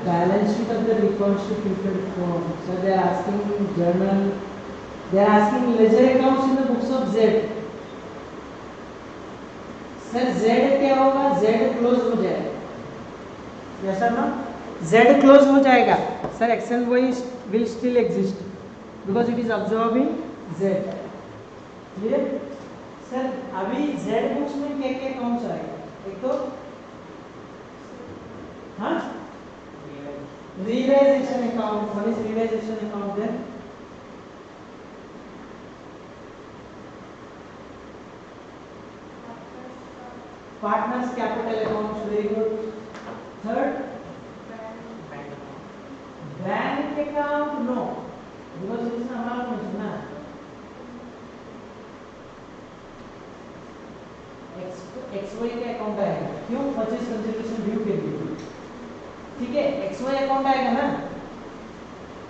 A: balance sheet of the reconstituted firm. So they are asking journal. They are asking ledger accounts in the books of Z. Sir Z क्या होगा? Z close हो जाएगा. Yes or no? Z close हो जाएगा. Sir XNY will still exist because it is absorbing Z. Clear? Sir अभी Z books में क्या क्या accounts आएगा? एक तो हाँ realization account. What is realization account then? Partners capital accounts. Very good. Third, bank account. No, because it is amalgamation ना. XY के अकाउंट आएगा. क्यों? परचेज कंसिडरेशन ड्यू के लिए. ठीक है? XY अकाउंट आएगा ना.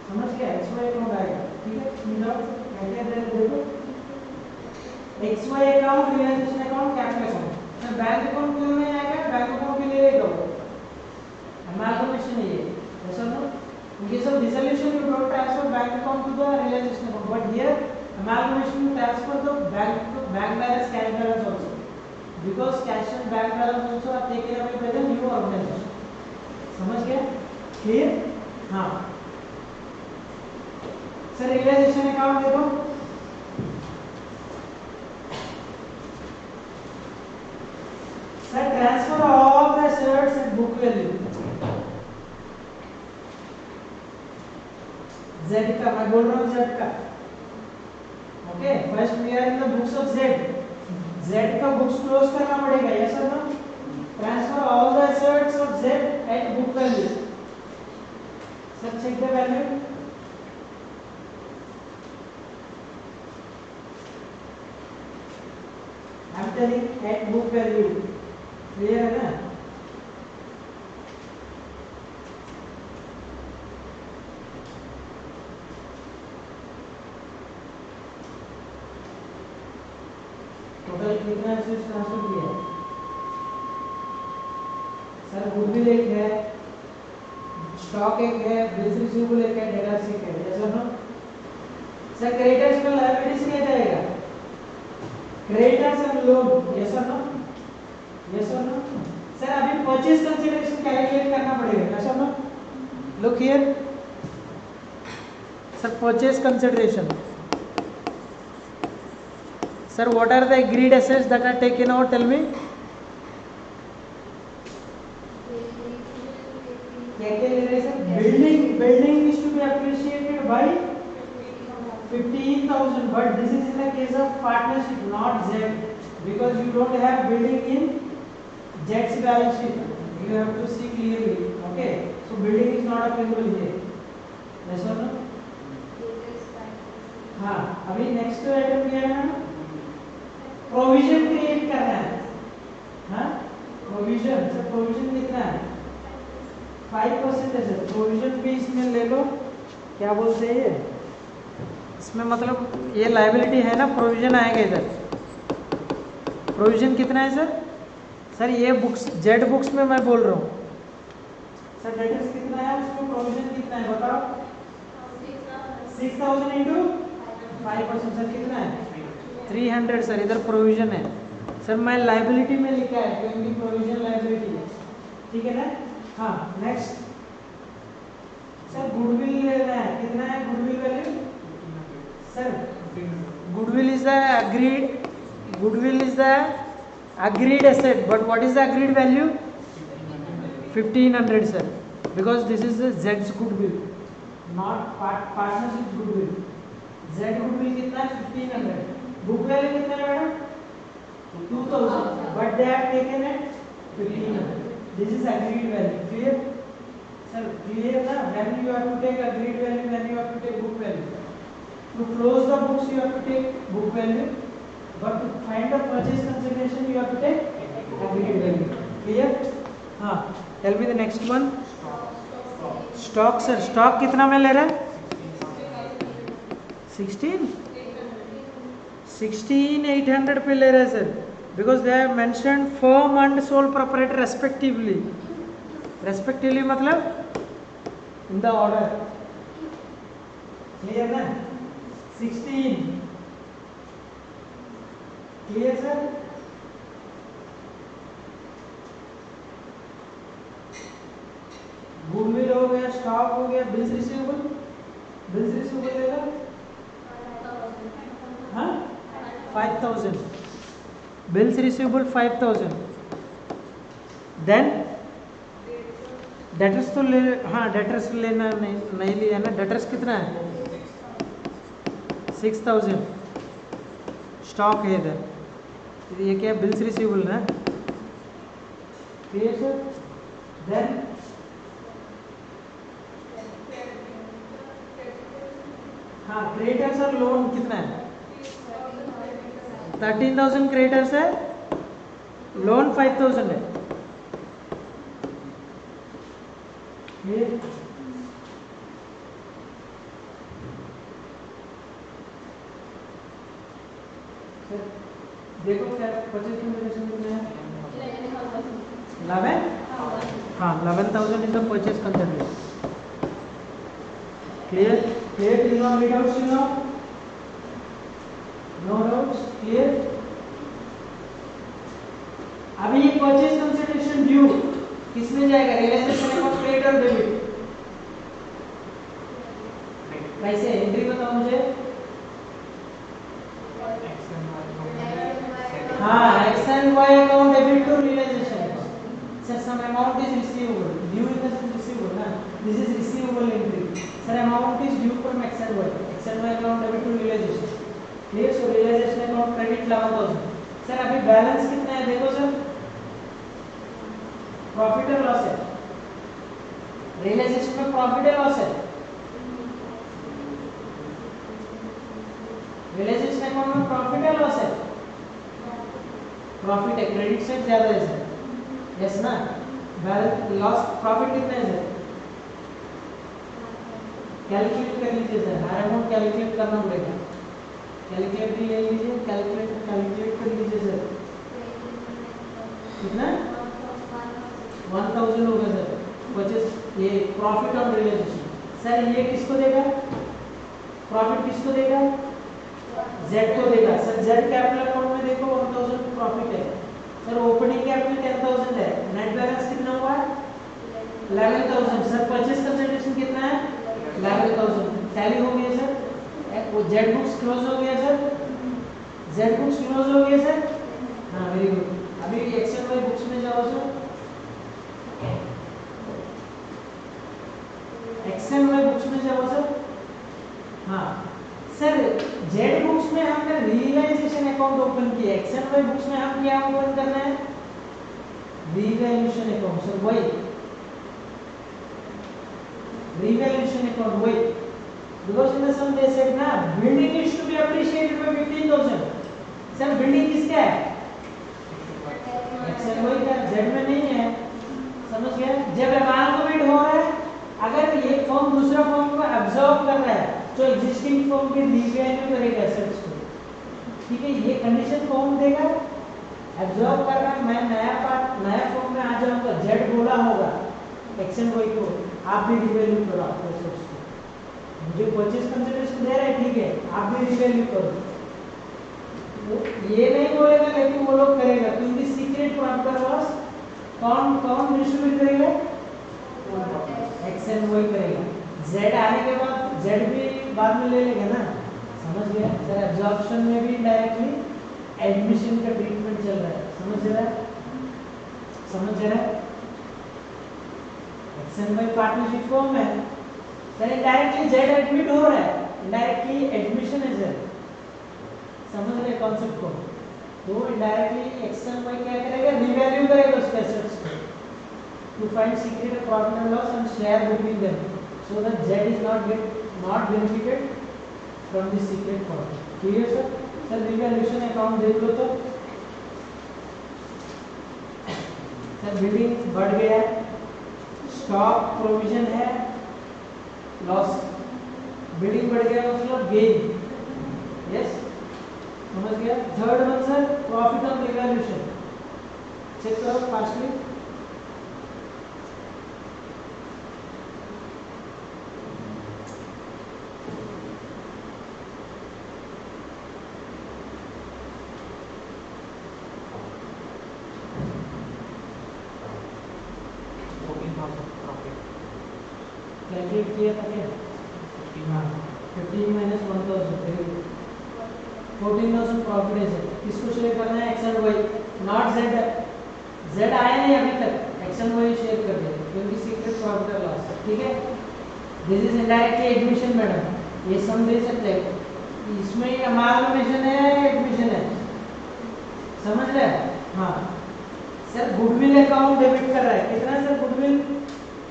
A: समझ गया? XY अकाउंट आएगा. ठीक है? मिलाओ. क्या दे देखो. XY अकाउंट, रियलाइजेशन अकाउंट, कैपिटल अकाउंट. तो बैंक अकाउंट क्यों नहीं आएगा? बैंक अकाउंट के लिए लेगा वो. अमालगमेशन है ये. ऐसा ना? In case of dissolution, you don't transfer bank account to the realization account. But here, amalgamation you transfer the bank balance, cash balance also. Because cash and bank balance also are taken away by the new organization. समझ गया? Clear? हाँ. Sir realization account देखो. Sir transfer all the assets at book value. Z का मैं बोल रहा हूँ Z का. Okay, first we are in the books of Z. Z का books close करना पड़ेगा. Yes or no? Transfer all the assets of Z at book value. Sir check the value. I am telling at book value. Clear है ना? Total कितना assets transfer किया है? Goodwill एक है, स्टॉक एक है, बिल्स रिसीवेबल एक है, डेटर्स एक है। यस और नो? सर क्रेडिटर्स में लायबिलिटीज क्या जाएगा? Creditors and loan. यस और नो? यस और नो? सर अभी परचेज कंसीडरेशन कैलकुलेट करना पड़ेगा। यस और no? Look here sir, purchase consideration. Sir what are the agreed assets that are taken out? Tell me. क्या क्या ले रहे sir? Building is to be appreciated by 15,000, but this is in the case of partnership, not Z, because you don't have building in Z's balance sheet. You have to see clearly. Okay, so building is not applicable here. Yes or no? हाँ, अभी next item क्या है? Provision create करना है। हाँ, provision. Sir provision कितना है? 5% है सर। प्रोविजन भी इसमें ले लो। क्या बोलते हैं ये? इसमें मतलब ये लायबिलिटी है ना, प्रोविजन आएगा इधर। प्रोविजन कितना है सर? सर ये बुक्स, जेड बुक्स में मैं बोल रहा हूँ सर। डेटर्स कितना है, उसमें प्रोविजन कितना है बताओ? 6,000 इंटू 5%। सर कितना है? 300 सर। इधर प्रोविजन है सर, मैं लायबिलिटी में लिखा है क्योंकि प्रोविजन लायबिलिटी है। ठीक है ना? हाँ, नेक्स्ट सर गुडविल लेना है। कितना है goodwill value? Sir goodwill is the agreed asset, but what is the agreed value? 1,500 sir, because this is the Z's goodwill, not partnership goodwill. Z goodwill कितना है? 1,500. book value कितना है madam? 2,000, but they have taken at 1,500. This is agreed value. Clear? Sir, clear na? When you have to take agreed value, when you have to take book value. To close the books, you have to take book value, but to find the purchase consideration, you have to take agreed value. Clear? हाँ. Tell me the next one. Stock sir. Stock कितना में ले रहा है? 16,800 पे ले रहे हैं sir, because they have mentioned firm and sole proprietor respectively. Respectively मतलब in the order. Clear ना? 16. Clear sir? गुडविल हो गया, स्टॉक हो गया, बिल्स रिसीवेबल लेगा हाँ 5,000, बिल्स रिसीवेबल 5,000, देन डेटर्स तो ले, हाँ डेटर्स लेना नहीं लिया ना। डेटर्स कितना है? 6,000। स्टॉक है इधर, ये क्या? बिल्स रिसीवेबल ना। ठीक है, देन हाँ क्रेडिटर्स और लोन कितना है? 13,000 क्रेडिटर्स है, लोन 5,000 है। ये देखो क्या परचेज कंसिडरेशन कितना है? 11। हाँ 11,000 is the purchase consideration. Clear? Clear till now? Any doubts till now? No doubts? Clear? अभी ये परचेज कंसिडरेशन ड्यू किसमें जाएगा? रियलाइजेशन अकाउंट, क्रेडिट और डेबिट। कैसे एंट्री बताओ मुझे? हाँ, X and Y account debit to realization account. Sir, some amount is receivable. Due in the sense receivable, na? This is receivable entry. Sir, amount is due from X and Y. X and Y account debit to realization. Clear? So realization account credit 11,000. Sir, अभी balance कितना है देखो sir? Profit और loss है। Realisation में profit और loss है। Realisation account में प्रॉफिट और लॉस है। प्रॉफिट है, क्रेडिट से ज्यादा है सर। यस ना? बैलेंस लॉस प्रॉफिट कितना है सर? कैलकुलेट कर लीजिए सर, हर अमाउंट कैलकुलेट करना पड़ेगा। कैलकुलेट भी ले लीजिए, कैलकुलेट कर लीजिए सर। कितना? 1000 होगा सर परचेस, ये प्रॉफिट ऑन रियलाइजेशन। सर ये किसको देगा, प्रॉफिट किसको देगा, जेड को देगा। सर जेड कैपिटल अकाउंट में देखो 1000 प्रॉफिट है सर, ओपनिंग कैपिटल 10000 है, नेट बैलेंस कितना हुआ है 11000। सर परचेस कंसिडरेशन कितना है 11000, टैली हो गया सर, वो जेड बुक्स क्लोज हो गया सर, जेड बुक्स क्लोज हो गया सर। हाँ वेरी गुड। अभी एक्सेल वाई बुक्स में जाओ सर, एक्सेल वाई बुक्स में जाओ सर। हाँ सर जेड बुक्स में हमने रियलाइजेशन अकाउंट ओपन किया, एक्सेल वाई बुक्स में हम क्या ओपन करना है, रिवैल्यूएशन अकाउंट। सर वही रिवैल्यूएशन अकाउंट वही, because in the sum they said ना building is to be appreciated by 15000। Sir building किसका है, एक्सेल वही का, जेड में नहीं है, समझ गया। जब अमालगमेट हो रहा है, अगर एक फॉर्म दूसरा फॉर्म को एब्जॉर्ब कर रहा है तो एग्जिस्टिंग फॉर्म के रिवैल्यू करेगा एसेट्स को, ठीक है। ये कंडीशन कौन देगा, एब्जॉर्ब कर रहा है, मैं नया पार्ट नया फॉर्म में आ जाऊंगा, जेड बोला होगा एक्सेल वही को, आप भी रिवैल्यू करो आपके एसेट्स को, मुझे परचेस कंसिडरेशन दे रहा है ठीक है, आप भी रिवैल्यू करो। ये नहीं बोलेगा लेकिन वो लोग करेगा, क्योंकि सीक्रेट प्रॉफिट लॉस कौन कौन डिस्ट्रीब्यूट करेगा, एक्सेल वही करेगा। जेड आने के बाद जेड भी बाद में ले लेगा ना, समझ गया सर। एब्जॉर्प्शन में भी डायरेक्टली एडमिशन का ट्रीटमेंट चल रहा है, समझ रहा है, समझ रहा है। एक्सेल में पार्टनरशिप फॉर्म है सर, इनडायरेक्टली जेड एडमिट हो रहा है, इनडायरेक्टली एडमिशन है सर, समझ रहे कॉन्सेप्ट को। तो इनडायरेक्टली एक्सेल में क्या करेगा, रिवैल्यू करेगा उसके एसेट्स को, to find secret profit and loss and share between them, so that Z is not benefited from the secret profit। clear sir? Sir revaluation account देख लो तो सर बिल्डिंग बढ़ गया है, स्टॉक प्रोविजन है, लॉस, बिल्डिंग बढ़ गया मतलब गेन, यस समझ गया। Third one sir profit on revaluation, check करो फास्टली। कैलकुलेट किया था क्या, 15 माइनस 1000, 14,000 प्रॉफिट है सर। किसको शेयर करना है, X and Y, not Z. Z आया नहीं अभी तक, एक्सेल वाई शेयर कर दे क्योंकि सीक्रेट प्रॉफिट और लॉस, ठीक है। This is indirectly admission madam, ये सम दे सकते हैं, इसमें अमालगमेशन है एडमिशन है, समझ रहे हैं। हाँ सर गुडविल अकाउंट डेबिट कर रहा है, कितना है सर गुडविल,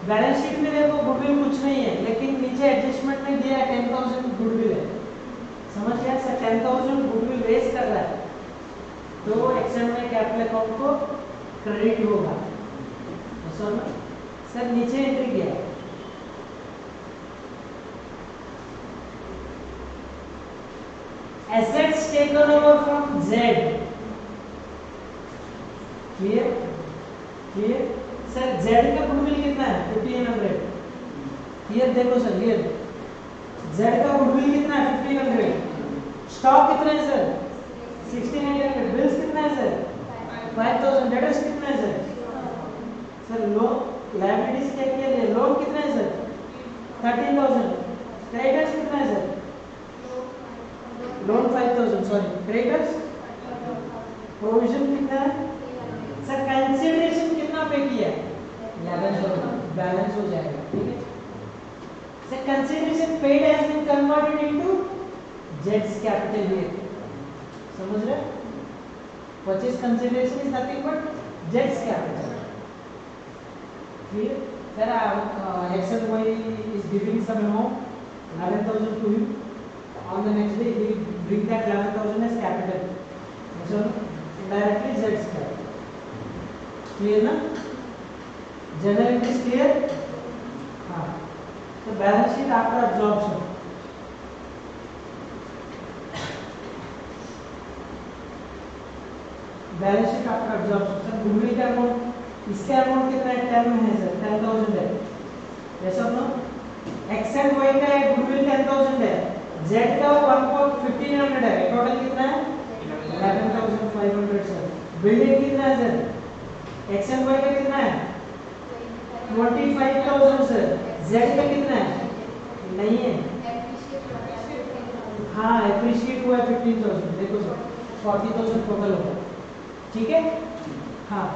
A: बैलेंस शीट में देखो गुडविल कुछ नहीं है, लेकिन नीचे एडजस्टमेंट में दिया 10,000 गुडविल है, समझ गया सर। 10,000 गुडविल रेस कर रहा है तो एक्सेल में कैपिटल अकाउंट को क्रेडिट होगा, सर नीचे एंट्री किया assets taken over from Z, clear clear sir. Z का गुडविल कितना है 1500, हियर देखो सर, हियर Z का गुडविल कितना है 1500, स्टॉक कितना है सर 1600, बिल्स कितना है सर 5000, डेटर्स कितना है सर लोन लायबिलिटीज क्या किया है, लोन कितना है सर 13,000, क्रेडिटर्स कितना है sir, loan 5,000 sorry, creditors, provision कितना है सर, कंसीडरेशन कितना पे किया 11,000, बैलेंस हो जाएगा, ठीक है sir. Consideration paid has been converted into जेड्स कैपिटल हियर, समझ रहे। Purchase consideration is nothing but जेड्स capital, clear sir। X and Y is giving some amount 11,000 to you, on the next day he will bring that 11,000 as capital, so directly Z's capital, clear na, general entry is clear। हाँ so balance sheet after absorption, balance sheet after absorption sir goodwill का amount इसका amount कितना है 10 है sir 10,000 है ऐसा no x and Y का goodwill 10,000 है जेड का 1,1500 है टोटल कितना है 11,500 सर बिल्डिंग कितना है सर एक्स एंड वाई का कितना है 25,000 सर जेड का कितना है नहीं है हाँ एप्रिशिएट हुआ है 15,000 देखो सर 40,000 टोटल होगा ठीक है हाँ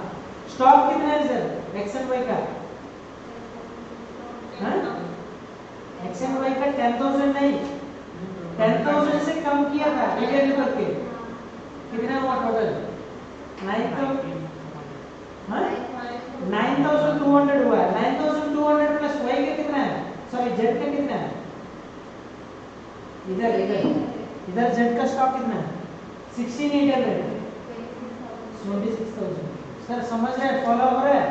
A: स्टॉक कितना है सर एक्स एंड वाई का हाँ एक्स एंड वाई का 10,000 नहीं 10,000 से कम किया था रिटेल करके कितना हुआ टोटल 9,200 हुआ है 9,200 प्लस वाई का कितना है सॉरी जेड का कितना है इधर इधर इधर जेड का स्टॉक कितना है 16,800 26,000 सर समझ रहे हैं फॉलो हो रहा है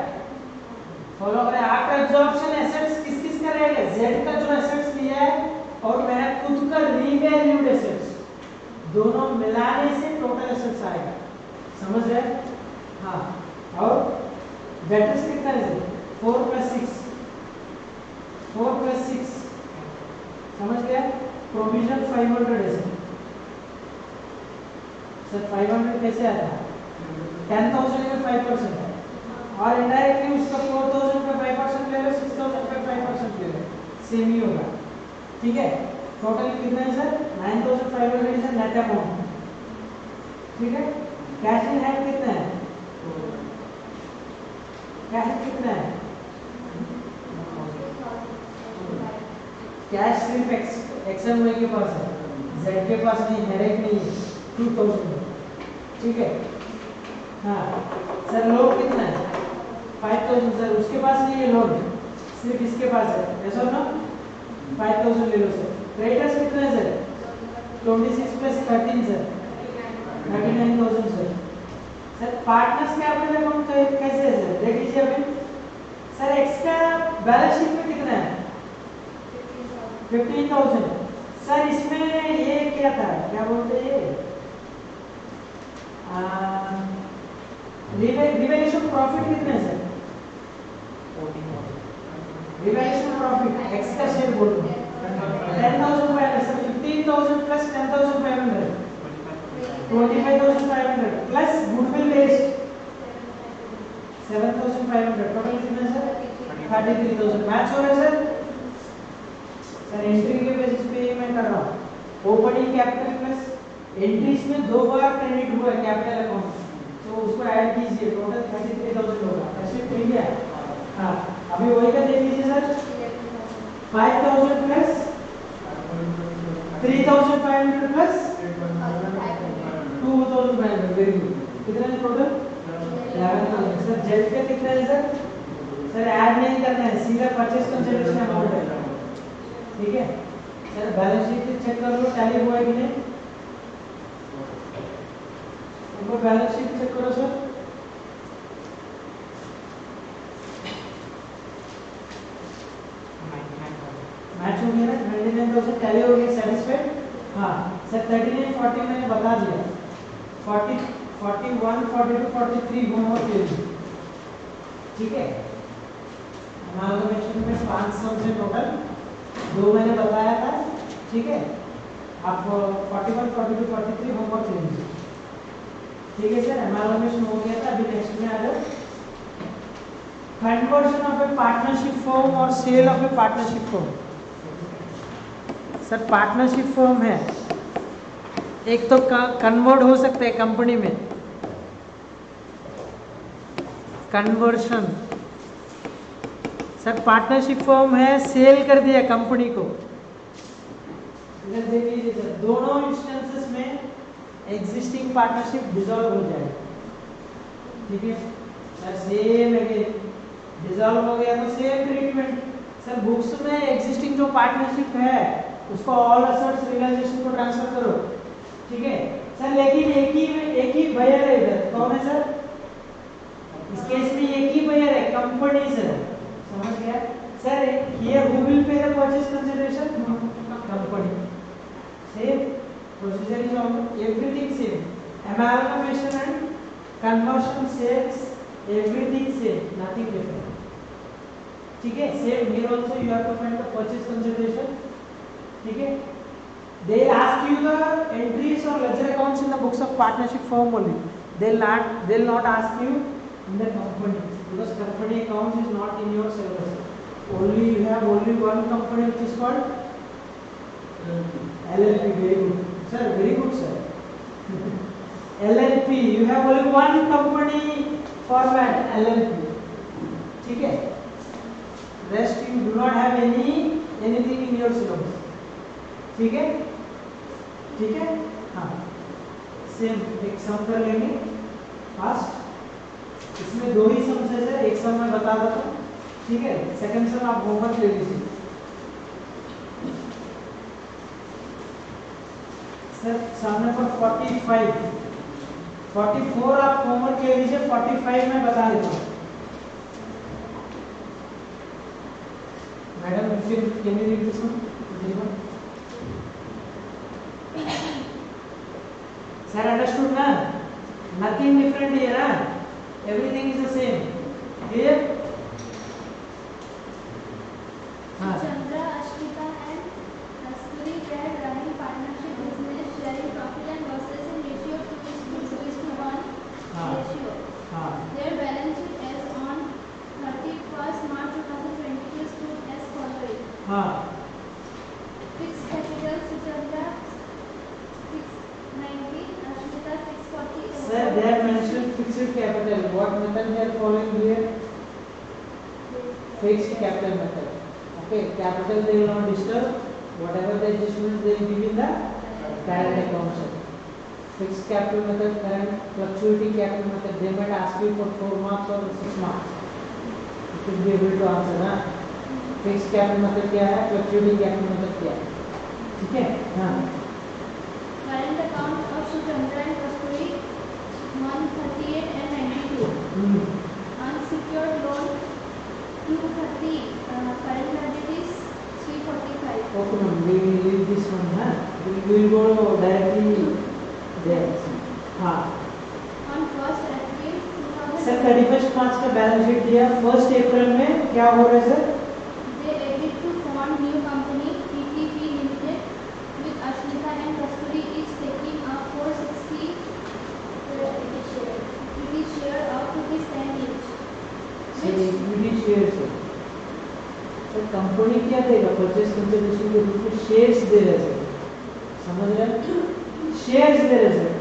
A: आपका एब्जॉर्प्शन एसेट्स किस किस का रहेगा जेड का जो एसेट्स लिया है और मेरा खुद का रीवैल्यूड एसेट्स दोनों मिलाने से टोटल एसेट्स आएगा समझ रहे हैं हाँ और डेटर्स कितना है 4 + 6 समझ गया प्रोविजन 500 है सर 500 कैसे आता है 10,000 में 5% है और इनडायरेक्टली उसका 4,000 पे 5% ले लो 6,000 पे 5% ले लो सेम ही होगा ठीक है टोटल कितना है सर 9,500 इज नेट अमाउंट ठीक है कैश इन हैंड कितना है कैश सिर्फ एक्स एंड वाई के पास है जेड के पास नहीं डायरेक्ट नहीं है 2,000 ठीक है हाँ सर लोन कितना है 5,000 सर उसके पास नहीं है लोन सिर्फ इसके पास है ऐसा ना 5,000 ले लो सर क्रेडिटर्स कितना है sir 26 + 13 sir 39,000 sir partners capital account कैसे है सर देख लीजिए अभी सर एक्स का बैलेंस शीट में कितना है 15,000 सर इसमें ये क्या था क्या बोलते हैं रिवैल्यूएशन प्रॉफिट कितना है सर
B: 14,000
A: रिवैल्यूएशन प्रॉफिट एक्स का शेयर बोल रहा हूं 10,500 sir 15,000 + 10,500 25,500 plus goodwill west 7,500 total कितना है सर 33,000 मैच हो रहा है सर एंट्री के बेसिस पे ये मैं कर रहा हूँ ओपनिंग कैपिटल प्लस एंट्रीज में 2 बार क्रेडिट हुआ है कैपिटल अकाउंट तो उसको ऐड कीजिए टोटल 33,000 होगा ऐसे ठीक है हाँ अभी वही का देख लीजिए sir 5,000 plus 3,500 plus 2,500 very good कितना है टोटल 11,000 सर जेड का कितना है सर ऐड नहीं करना है सीधा परचेज कंसीडरेशन अमाउंट है ठीक है सर बैलेंस शीट चेक कर लो टैली हुआ है कि नहीं वो बैलेंस शीट चेक करो सर मैच हो गया ना 99,000 टैली हो गया सेटिस्फाइड हाँ सर 39 40 मैंने बता दिया 40 41 42 43 होमवर्क ले लीजिए ठीक है अमालगमेशन में 500 से टोटल 2 मैंने बताया था ठीक है आप 41 42 43 होमवर्क ले लीजिए ठीक है सर अमालगमेशन हो गया था अभी नेक्स्ट में आ जाओ conversion of a partnership firm और sale of a partnership firm sir partnership firm है एक तो कन्वर्ट हो सकता है कंपनी में कन्वर्शन सर पार्टनरशिप फर्म है सेल कर दिया कंपनी को इधर देख लीजिए सर दोनों इंस्टेंसेस में एग्जिस्टिंग पार्टनरशिप डिसॉल्व हो जाएगा ठीक है सर सेम अगेन डिसॉल्व हो गया तो सेम ट्रीटमेंट सर बुक्स में एग्जिस्टिंग जो पार्टनरशिप है उसको ऑल एसेट्स रियलाइजेशन को ट्रांसफर करो ठीक है सर लेकिन एक ही बायर है इधर कौन है सर इस केस में एक ही बायर है कंपनी सर समझ गया sir here who will pay the purchase consideration company same procedure is on everything same amalgamation and conversion sales everything same, nothing different. ठीक है, same here also you have to find the purchase consideration. ठीक है, they'll ask you the entries or ledger accounts in the books of partnership firm only. They'll not ask you in the company, because company accounts is not in your syllabus. Only you have only one company which is called LLP. Very good, sir. Very good, sir. LLP. You have only one company format, LLP. ठीक है. Rest you do not have anything in your syllabus. ठीक है, ठीक है. हाँ, same एक सम कर लेंगे फास्ट. इसमें दो ही सम है सर, एक सम मैं बता देता हूँ. ठीक है, सेकंड सम आप होमवर्क ले लीजिए. सर सामने पर 45, 44 आप होमवर्क ले लीजिए, 45 मैं बता देता हूँ. मैडम फिर can you read this one? Sir understood ना? Nothing different here, everything is the same. Clear? हाँ.
D: Chandra, Ashmita and Kasturi were running partnership business, sharing profit and losses in ratio 2:1
A: हाँ.
D: ratio.
A: हाँ.
D: Their balance sheet as on 31st March 2022 stood as following.
A: हाँ.
D: Fixed capital Suchandra 690, Ashmita 640.
A: Sir, they have mentioned fixed capital. What method they are following here? Fixed capital method. Okay, capital they will not disturb. Whatever the adjustments they will give in the current account. Fixed capital method, current fluctuating capital method. They might ask you for 4 marks or 6 marks. You should be able to answer ना. Fixed capital method क्या है? Fluctuating capital method क्या है? ठीक है? हाँ.
D: Current account of Suchandra and Kasturi 138 and 92. Unsecured loan 230. Current liabilities 345.
A: Okay, ma'am. We will leave this one, huh? We will go directly there. हाँ.
D: On 1st April 2000.
A: Sir 31 मार्च का balance sheet दिया. 1 अप्रैल में क्या हो रहा है sir?
D: They agreed to form new company PTP Limited with Ashmita and Kasturi each taking a 460 equity share of ₹10 each.
A: Sir equity share से sir company क्या देगा? परचेज कंसिडरेशन के रूप में शेयर्स दे रहे हैं. समझ रहे हैं? शेयर्स दे रहे हैं.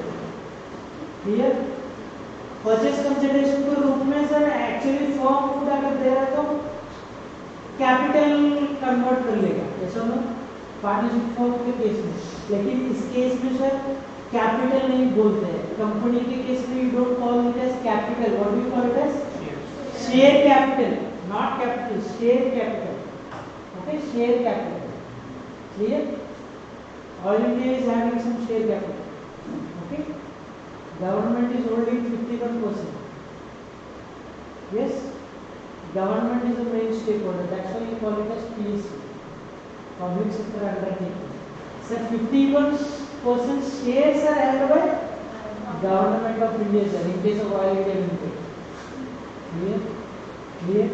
A: क्लियर? परचेज कंसिडरेशन के रूप में सर एक्चुअली फर्म फूड अगर दे रहा है तो कैपिटल कन्वर्ट कर लेगा, ऐसा ना पार्टनरशिप फर्म के केस में. लेकिन इस केस में सर कैपिटल नहीं बोलते हैं. कंपनी के केस में you don't call it as capital. What do you call it as? Share capital, not capital. Share capital. Okay, share capital. Clear? All India is having some share capital. Okay, government is holding 51%. yes, government is the main stakeholder. That's why you call it as PSU, public sector undertaking. Sir, 51% shares are held by government of India, sir, in case of Oil India Limited. Clear? Clear?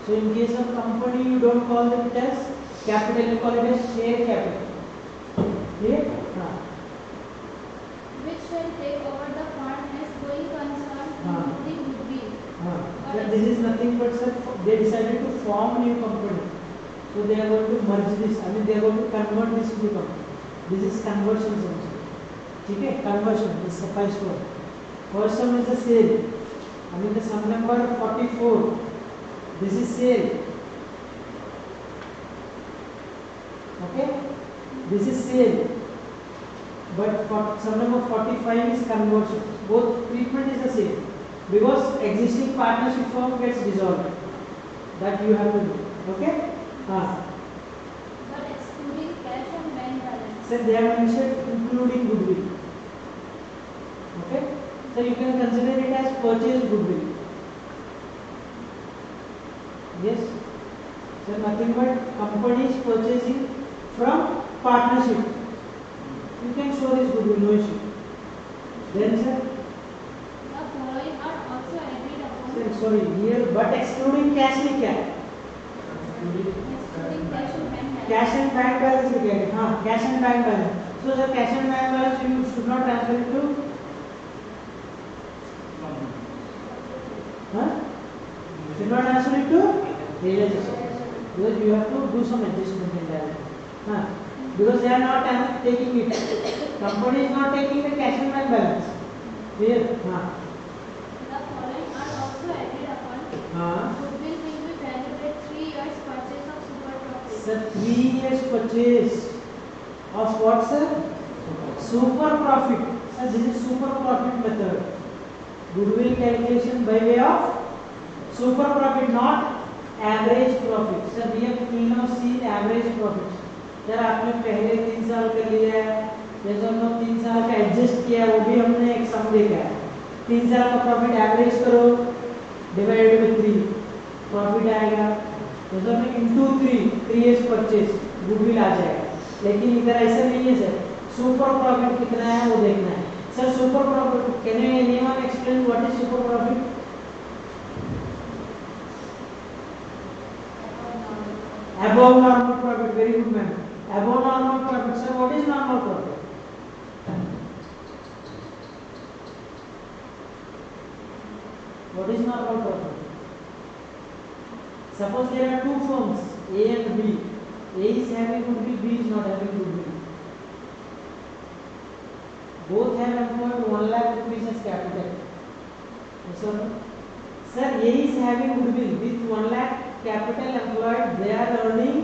A: So in case of company, you don't call it as capital, you call it as share capital. Clear?
D: Which shall take over the fund as going concern, including goodwill.
A: Sir, this is nothing but sir, they decided to form new company. So they are going to merge this. I mean, they are going to convert this to company. This is conversion also. ठीक है? Conversion is the first one. First one is the sale. I mean the sum number 44. This is sale. Okay? This is sale. But for sum number 45 is conversion. Both treatment is the same. Because existing partnership firm gets dissolved. That you have to do. Okay?
D: But excluding cash and bank balance.
A: Sir, they have mentioned including goodwill. Okay? So you can consider it as purchase goodwill. Yes? So nothing but companies purchasing from partnership. You can show this goodwill, no issue. Then sir?
D: The following are also agreed upon.
A: sorry here but excluding cash लिखा है
D: Excluding cash and bank balance.
A: cash and bank balance लिखा है हाँ cash and bank balance so sir cash and bank balance you should not transfer it to huh should not transfer it to realization because you have to do some adjustment in that huh because they are not taking it company is not taking the cash and bank balance clear हाँ
D: The following are also added upon.
A: हाँ
D: Goodwill will be valued at 3 years purchase of super profit.
A: sir 3 years purchase of what sir super profit sir this is super profit method goodwill calculation by way of super profit not average profit sir we have till now seen average profit sir आपने पहले 3 साल का लिया है जैसे हमने 3 साल का एडजस्ट किया वो भी हमने एक सम देखा है 3 साल का प्रॉफिट एवरेज करो डिवाइडेड बाय 3 प्रॉफिट आएगा जैसे हमने इनटू 3 इयर्स परचेज गुडविल आ जाएगा लेकिन इधर ऐसा नहीं है सर सुपर प्रॉफिट कितना है वो देखना है sir super profit can anyone explain what is super profit above normal profit very good man above normal profit sir what is normal profit what is normal profit suppose there are two firms A and B A is having goodwill B is not having goodwill both have employed 1 lakh rupees as capital yes or no sir A is having goodwill with 1 lakh capital employed they are earning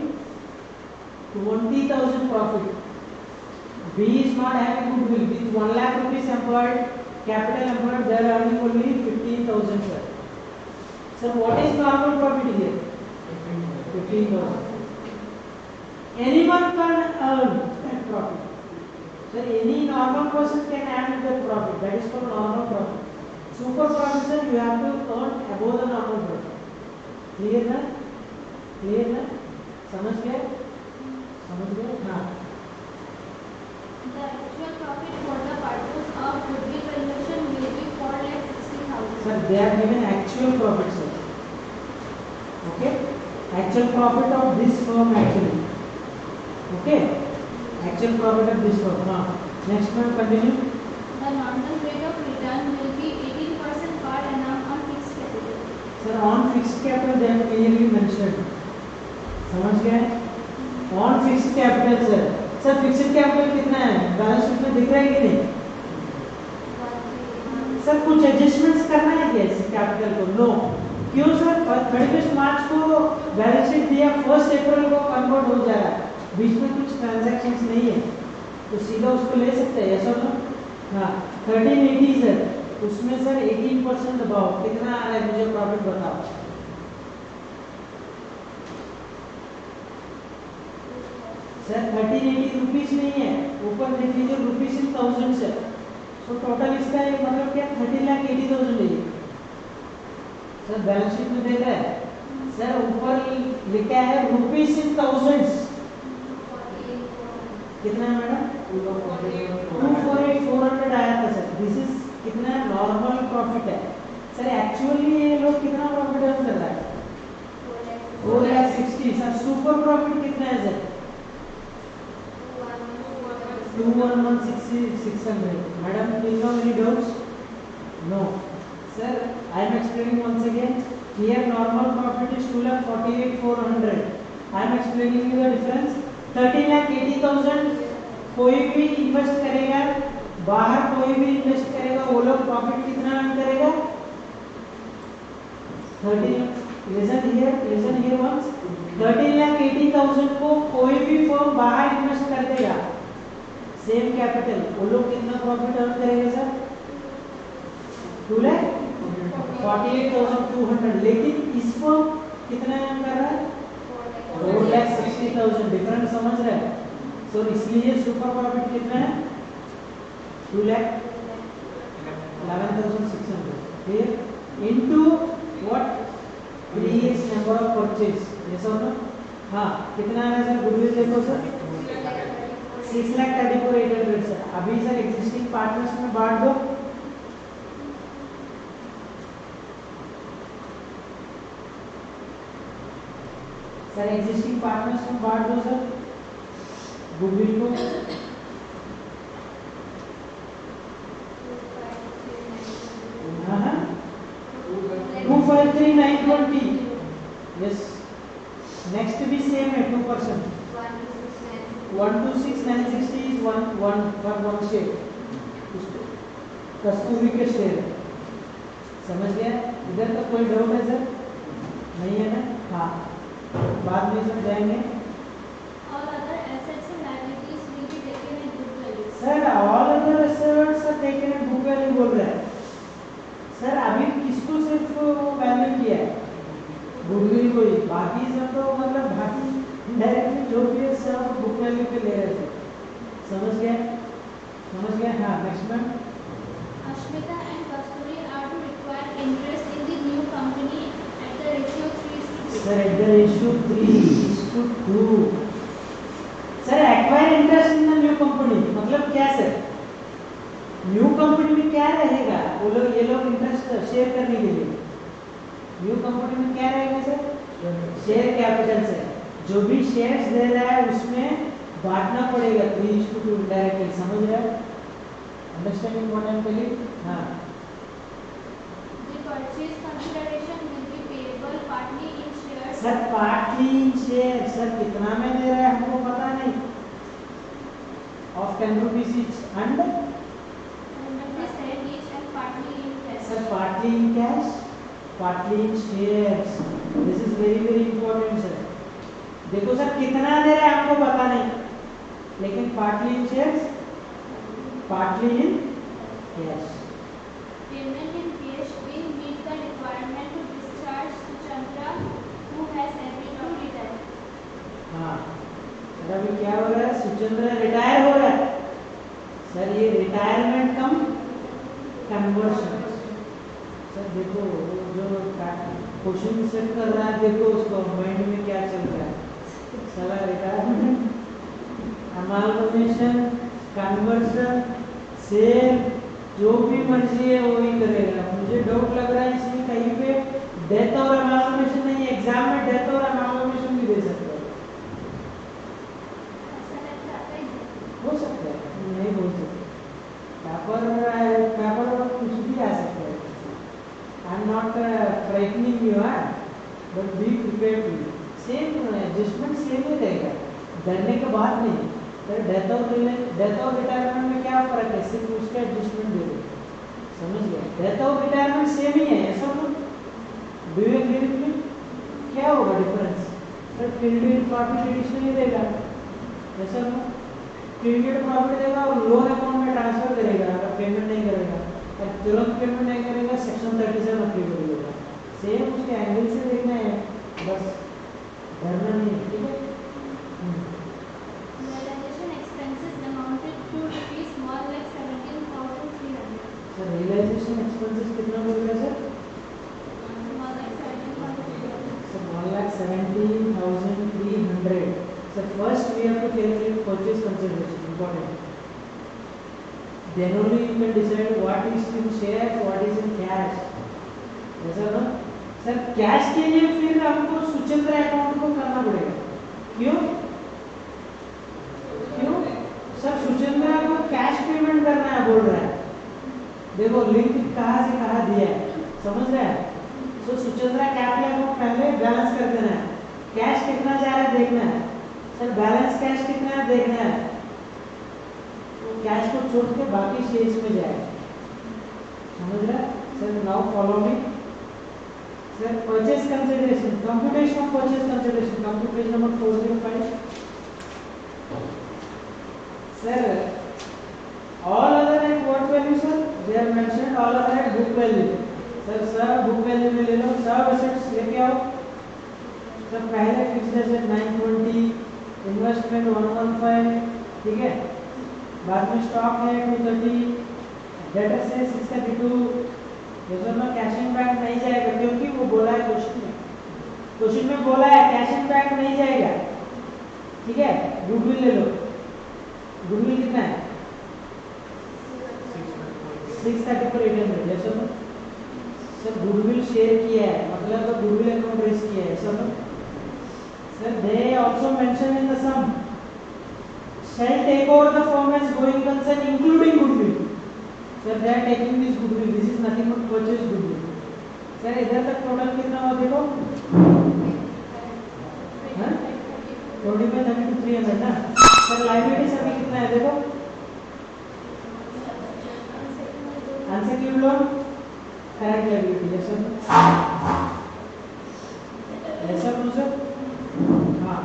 A: 20,000 profit B is not having goodwill with 1 lakh rupees employed capital employed they are earning only 15,000 sir sir what is normal profit here 15,000 anyone can earn that profit sir any normal person can earn that profit that is called normal profit super profit sir you have to earn above the normal profit clear ना समझ गए हाँ
D: The actual profit for the purpose of goodwill valuation will be 4,60,000.
A: sir they are given actual profit sir okay actual profit of this firm actually okay actual profit of this firm हाँ next one continue
D: The nominal rate of return will be 18% per annum on fixed capital.
A: sir on fixed capital they have clearly mentioned समझ गए on fixed capital sir fixed capital कितना है balance sheet में दिख रहा है कि नहीं सर कुछ एडजस्टमेंट्स करना है क्या इस कैपिटल को नो क्यों सर 31 मार्च को बैलेंस शीट दिया 1 अप्रैल को कन्वर्ट हो जाएगा बीच में कुछ ट्रांजैक्शंस नहीं है तो सीधा उसको ले सकते हैं ऐसा ना हाँ 1380 सर उसमें सर 18% दबाओ कितना आ रहा है मुझे प्रॉफिट बताओ सर 1380 रुपीस नहीं है ऊपर लिख लीजिए रुपीस इन थाउजेंड है तो टोटल इसका एक मतलब क्या 13,80,000 है सर बैलेंस शीट में दे रहा है सर ऊपर लिखा है रुपीस इन थाउजेंड्स कितना है मैडम 248,400 आया था सर दिस इज कितना नॉर्मल प्रॉफिट है सर एक्चुअली ये लोग कितना प्रॉफिट अर्न कर रहा है 4,60,000 सर सुपर प्रॉफिट कितना है sir 211,600 madam do you have any doubts no sir I am explaining once again here normal profit is 2,48,400 I am explaining you the difference 13,80,000 कोई भी इन्वेस्ट करेगा बाहर कोई भी इन्वेस्ट करेगा वो लोग प्रॉफिट कितना अर्न करेगा 13 listen here once 13,80,000 को कोई भी फर्म बाहर इन्वेस्ट कर देगा सेम कैपिटल वो लोग कितना प्रॉफिट अर्न करेंगे सर 2,48,200 लेकिन इस फर्म कितना अर्न कर रहा है 4,60,000 डिफरेंस समझ रहे हैं सो इसलिए सुपर प्रॉफिट कितना है 2,11,600 clear into what 3 years number of purchase yes or no हाँ कितना है सर गुडविल देखो सर 6,34,800 सर अभी सर एग्जिस्टिंग पार्टनर्स में बांट दो सर एग्जिस्टिंग पार्टनर्स में बांट दो सर गुडविल को। हाँ 253,920 यस। नेक्स्ट भी सेम है 2%। 126,960 is one share। कस्तूरी के शेयर समझ गया। इधर तक कोई डाउट है सर? नहीं है ना? हाँ बाद में समझाएंगे। Sir all other assets are taken at book value बोल रहा है सर। अभी किसको सिर्फ वैल्यू किया है? गुडविल को ही। बाकी सब तो मतलब बाकी डायरेक्टली जो भी है सब बुक वैल्यू पे ले रहे थे। समझ गया? समझ गया? हाँ next ma'am.
D: Ashmita and Kasturi are to require interest in the new company at the ratio 3:2.
A: Sir at the ratio 3:2। Sir acquire interest in the new company मतलब क्या सर? न्यू कंपनी में क्या रहेगा? वो लोग ये लोग इंटरेस्ट शेयर करने के लिए न्यू कंपनी में क्या रहेगा सर? शेयर कैपिटल से जो भी शेयर्स दे रहा है उसमें बांटना पड़ेगा 3:2 डायरेक्टली। समझ रहे हैं? Understanding what I am telling? हाँ।
D: The purchase consideration will be payable partly in shares.
A: Sir partly in share sir कितना में दे रहा है हमको पता नहीं। Of 10 rupees each and
D: Partly in cash.
A: Sir partly in cash partly in shares. This is very very important sir. देखो sir कितना दे रहा है हमको पता नहीं लेकिन partly in shares partly in cash.
D: Payment in cash will meet the requirement to discharge Suchandra, who has agreed to retire.
A: हाँ sir अभी क्या हो रहा है? सुचंद्र रिटायर हो रहा है सर। ये रिटायरमेंट कम कन्वर्शन। सर देखो वो जो क्वेश्चन सेट कर रहा है देखो उसको माइंड में क्या चल रहा है। साला रिटायरमेंट अमालगमेशन कन्वर्शन सेल जो भी मर्जी है वो ही करेगा। मुझे डाउट लग रहा है इसमें कहीं पे डेथ और अमालगमेशन नहीं। एग्जाम में डेथ और अमालगमेशन भी दे सकते हो। हो सकता है नहीं बोल सकते। पेपर और कुछ भी आ सकता है। I am not frightening you but be prepared to. Same adjustment same ही रहेगा डरने के बाद नहीं। सर डेथ और रिटायरमेंट में क्या फर्क है? सिर्फ उसका एडजस्टमेंट दे दो। समझ गए? डेथ और रिटायरमेंट सेम ही है ऐसा तो। Do you agree with me? क्या होगा difference? Sir credit profit additionally देगा ऐसा ना। क्रेडिट प्रॉफिट देगा और लोन अकाउंट में ट्रांसफर करेगा अगर पेमेंट नहीं करेगा और तुरंत पेमेंट नहीं करेगा सेक्शन 37 अप्लीकेबल होगा। सेम उसके एंगल से देखना है बस डरना नहीं है। ठीक है?
D: Realization expenses amounted to rupees 1,17,300.
A: Sir realization expenses कितना बोल रहे हैं sir?
D: 1,17,300.
A: Sir 1,17,300। Sir first we have to calculate purchase consideration important. Then only you can decide what is in shares, what is in cash. ऐसा ना? Sir cash के लिए फिर हमको सुचंद्रा अकाउंट को करना पड़ेगा। क्यों? क्यों? सर सुचंद्रा को कैश पेमेंट करना है बोल रहा है। देखो लिंक कहाँ से कहाँ दिया है समझ रहे हैं? सो सुचंद्रा कैपिटल अकाउंट पहले बैलेंस कर देना है। कैश कितना जा रहा है देखना है। सर बैलेंस कैश कितना है देखना है। कैश को छोड़ के बाकी शेयर्स में जाए। समझ रहे हैं? Sir now follow me. Sir purchase consideration computation of purchase consideration computation number 405। Sir all other at what value sir? They are mentioned all other at book value. Sir सब बुक वैल्यू में ले लो। सब assets लेके आओ। Sir पहले fixed asset 920 investment 115 ठीक है। बाद में स्टॉक है 230 डेटर से 632। जैसे ना कैश इन बैंक नहीं जाएगा क्योंकि वो बोला है क्वेश्चन में बोला है कैश इन बैंक नहीं जाएगा। ठीक है? गुडविल ले लो। गुडविल कितना है? 634,800। जैसे ना सर गुडविल शेयर किया है मतलब गुडविल अकाउंट रेज किया है सब। Sir, they also mention in the sum shall take over the firm as going concern including goodwill. Sir, they are taking this goodwill. This is nothing but purchase goodwill. Sir, इधर तक total कितना हुआ देखो? 25,300 ना? Sir liabilities अभी कितना है देखो? अनसेक्योर्ड लोन करंट लाइबिलिटी है सर। ऐसा क्यों सर? हाँ,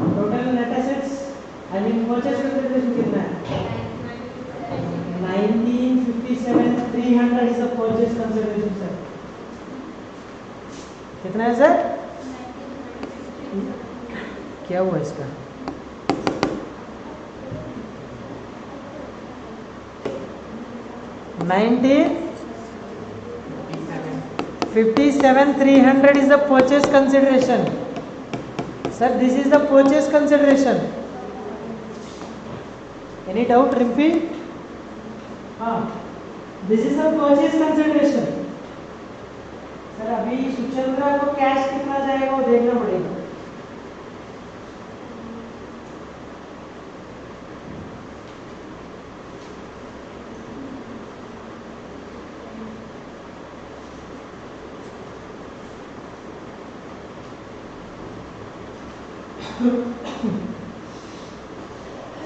A: total net assets I mean purchase consideration कितना है? 1957,300 is the purchase consideration sir. कितना है सर? क्या हुआ इसका? $57,300 is the purchase consideration. Sir, this is the purchase consideration. Any doubt, Rimpi? हाँ, this is the purchase consideration. Sir अभी सुचंद्रा को कैश कितना जाएगा वो देखना पड़ेगा।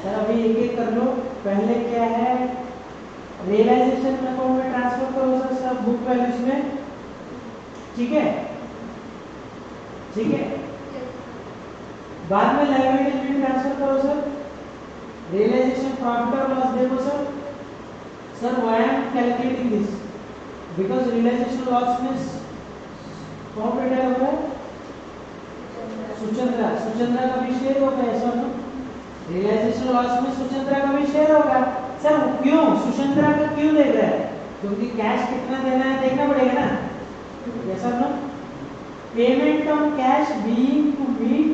A: सर अभी एक एक कर लो। पहले क्या है, रियलाइजेशन अकाउंट में ट्रांसफर करो सर सब बुक वैल्यूज में, ठीक है? ठीक है, बाद में लायबिलिटी में ट्रांसफर करो सर। रियलाइजेशन प्रॉफिट और लॉस देखो sir. Sir why I am calculating this because realization loss में कौन रिटायर हुआ है? सुचंद्रा। सुचंद्रा का भी शेयर होगा ऐसा ना? रियलाइजेशन लॉस में सुचंद्रा का भी शेयर होगा। सर क्यों सुचंद्रा का क्यों देख रहा है? क्योंकि कैश कितना देना है देखना पड़ेगा ना, ऐसा ना? Payment on cash being to meet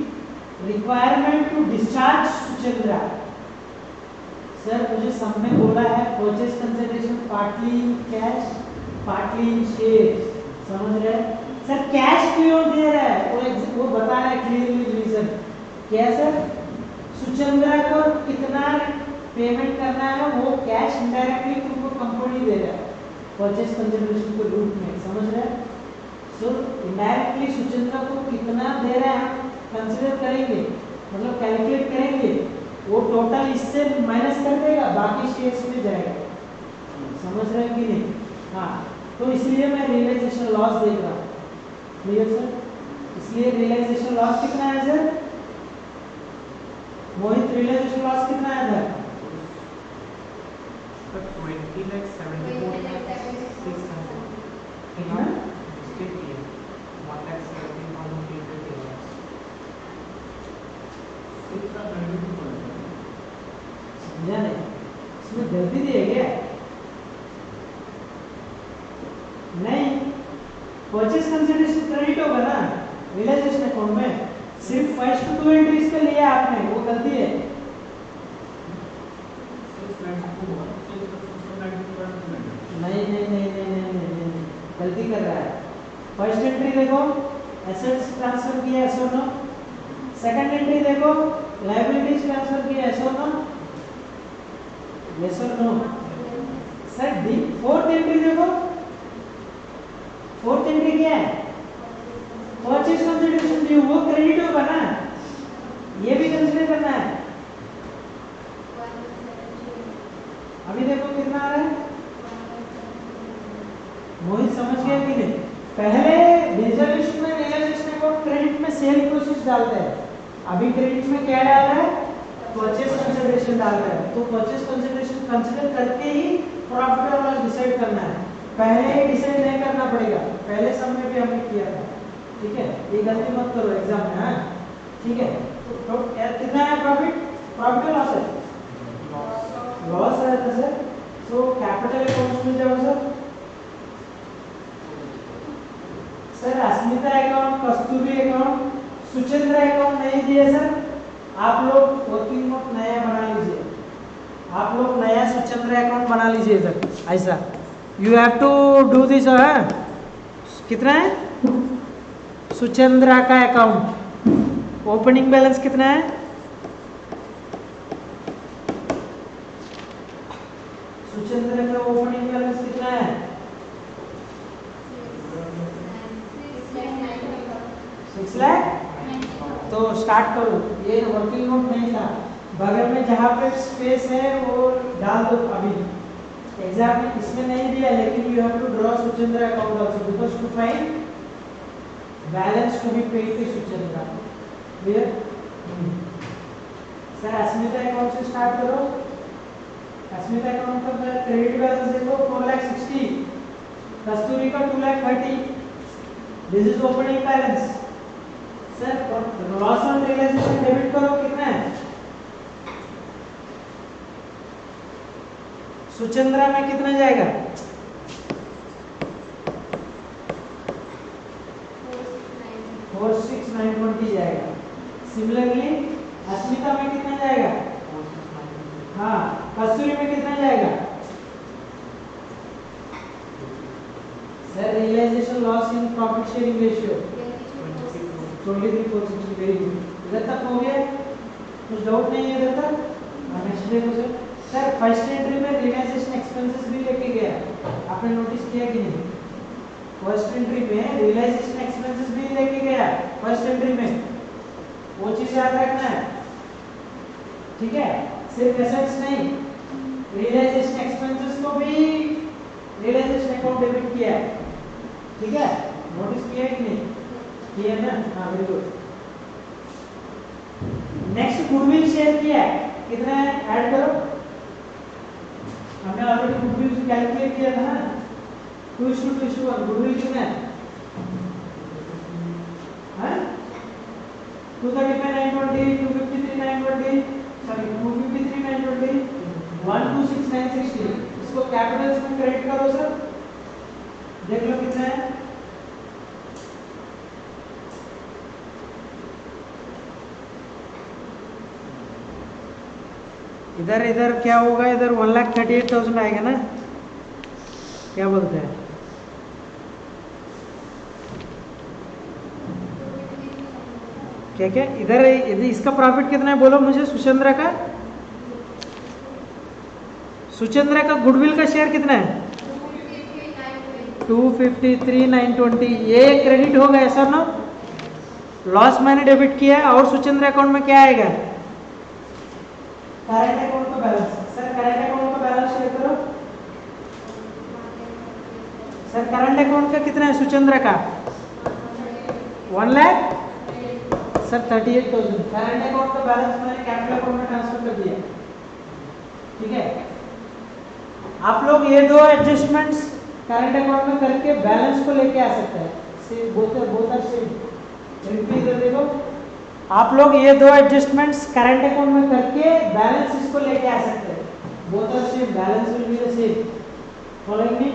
A: requirement to discharge Suchandra. Sir मुझे सब में बोला है purchase consideration partly in cash partly in shares, समझ रहे हैं? सर कैश क्यों दे रहा है वो बता रहा है क्लियरली रीजन क्या सर? सुचंद्रा को कितना पेमेंट करना है वो कैश इनडायरेक्टली तुमको कंपनी दे रहा है परचेज कंसिडरेशन के रूप में, समझ रहे हैं? सो इनडायरेक्टली सुचंद्रा को कितना दे रहा है कंसीडर करेंगे, मतलब कैलकुलेट करेंगे, वो टोटल इससे माइनस कर देगा, बाकी शेयर्स में जाएगा, समझ रहे हैं कि नहीं? हाँ, तो इसलिए मैं रियलाइजेशन लॉस देख रहा हूँ, क्लियर सर? इसलिए रियलाइजेशन लॉस कितना है सर? मोहित रियलाइजेशन लॉस कितना आया था?
B: 20,600.
A: समझा नहीं? इसमें गलती दी है क्या? नहीं, परचेज कंसिडरेशन क्रेडिट होगा ना रियलाइजेशन अकाउंट में, सिर्फ फर्स्ट 2 एंट्रीज के लिए आपने, वो गलती है। नहीं नहीं नहीं नहीं नहीं नहीं नहीं गलती कर रहा है। फर्स्ट एंट्री देखो एसेट्स ट्रांसफर किया है, ऐसा ना? सेकंड एंट्री देखो लायबिलिटीज ट्रांसफर किया है, ऐसा ना? यस और no? Sir the fourth entry देखो, फोर्थ एंट्री क्या है? परचेज कंसिडरेशन ड्यू, वो क्रेडिट होगा ना, ये भी कंसीडर करना है। अभी देखो कितना आ रहा है, मोहित समझ गया कि नहीं? पहले रिजर्वेशन में रियलाइजेशन को क्रेडिट में सेल प्रोसेस डालते हैं, अभी क्रेडिट में क्या डाल रहा है? परचेज कंसिडरेशन डाल रहा है। तो परचेज कंसिडरेशन कंसीडर करके ही प्रॉफिट और लॉस डिसाइड करना है, पहले डिसाइड नहीं करना पड़ेगा। पहले सब में भी हमने किया था, ठीक है? ये गलती मत करो एग्जाम में, हाँ ठीक है? तो कितना है प्रॉफिट? प्रॉफिट और लॉस है, लॉस है ना सर? सो कैपिटल अकाउंट्स में जाओ सर। सर अस्मिता अकाउंट, कस्तूरी अकाउंट, सुचंद्रा अकाउंट नहीं दिए सर, आप लोग वर्किंग नोट नया बना लीजिए, आप लोग नया सुचंद्रा अकाउंट बना लीजिए इधर, ऐसा you have to do this. है कितना है सुचंद्रा का अकाउंट? ओपनिंग बैलेंस कितना है? सुचंद्र का ओपनिंग बैलेंस कितना है? 6 लाख। तो स्टार्ट करो, ये वर्किंग नोट नहीं था, बगल में जहाँ पे स्पेस है वो डाल दो। अभी एग्जाम में इसमें नहीं दिया, लेकिन you have to draw Suchandra account also because to find balance to be paid to Suchandra. Clear? Sir Asmita account से स्टार्ट करो। अस्मिता अकाउंट का क्रेडिट बैलेंस देखो 4,60,000, कस्तूरी का 2,30,000। This is opening balance. Sir loss on realisation debit करो, कितना है? सुचंद्रा में कितना जाएगा? 4,69,20 जाएगा। सिमिलरली अस्मिता में कितना जाएगा? हाँ, कस्तूरी में कितना जाएगा? Sir realisation loss in profit sharing ratio 23,460। Very good. इधर तक हो गया? कुछ डाउट नहीं है इधर तक? नेक्स्ट देखो सर। सर फर्स्ट एंट्री में रियलाइजेशन एक्सपेंसेस भी लेके गया, आपने नोटिस किया कि नहीं? फर्स्ट एंट्री में रियलाइजेशन एक्सपेंसेस भी लेके गया फर्स्ट एंट्री में, वो चीज याद रखना है। ठीक है, सिर्फ एसेट्स नहीं, रियलाइजेशन एक्सपेंसेस को भी रियलाइजेशन अकाउंट डेबिट किया है। ठीक है, नोटिस किया कि नहीं? किया ना? हाँ, very good. Next goodwill share किया है, कितना है? ऐड करो। हमने ऑलरेडी गुडविल कैलकुलेट किया था ना, 2:1 गुडविल कितना है? 235,920, 253,920, सॉरी 253,920, 126,960। इसको कैपिटल्स में क्रेडिट करो सर, देख लो कितना है। इधर इधर क्या होगा? इधर 1,38,000 आएगा ना? क्या बोलते हैं? क्या क्या इधर इसका प्रॉफिट कितना है बोलो मुझे? सुचंद्रा का गुडविल का शेयर कितना है? 253,920। ये क्रेडिट हो गया सर ना? लॉस मैंने डेबिट किया है। और सुचंद्रा अकाउंट में क्या आएगा? करंट अकाउंट का बैलेंस। सर करंट अकाउंट का बैलेंस शेयर करो। सर करंट अकाउंट का कितना है सुचंद्रा का? 1 लाख। सर 38,000 करंट अकाउंट का बैलेंस मैंने कैपिटल अकाउंट में ट्रांसफर कर दिया। ठीक है, आप लोग ये दो एडजस्टमेंट्स करंट अकाउंट में करके बैलेंस को लेके आ सकते हैं। Same both are same. Repeat कर देखो, आप लोग ये दो एडजस्टमेंट्स करंट अकाउंट में करके बैलेंस इसको लेके आ सकते हैं। Both are same, balance will be the same. Following me?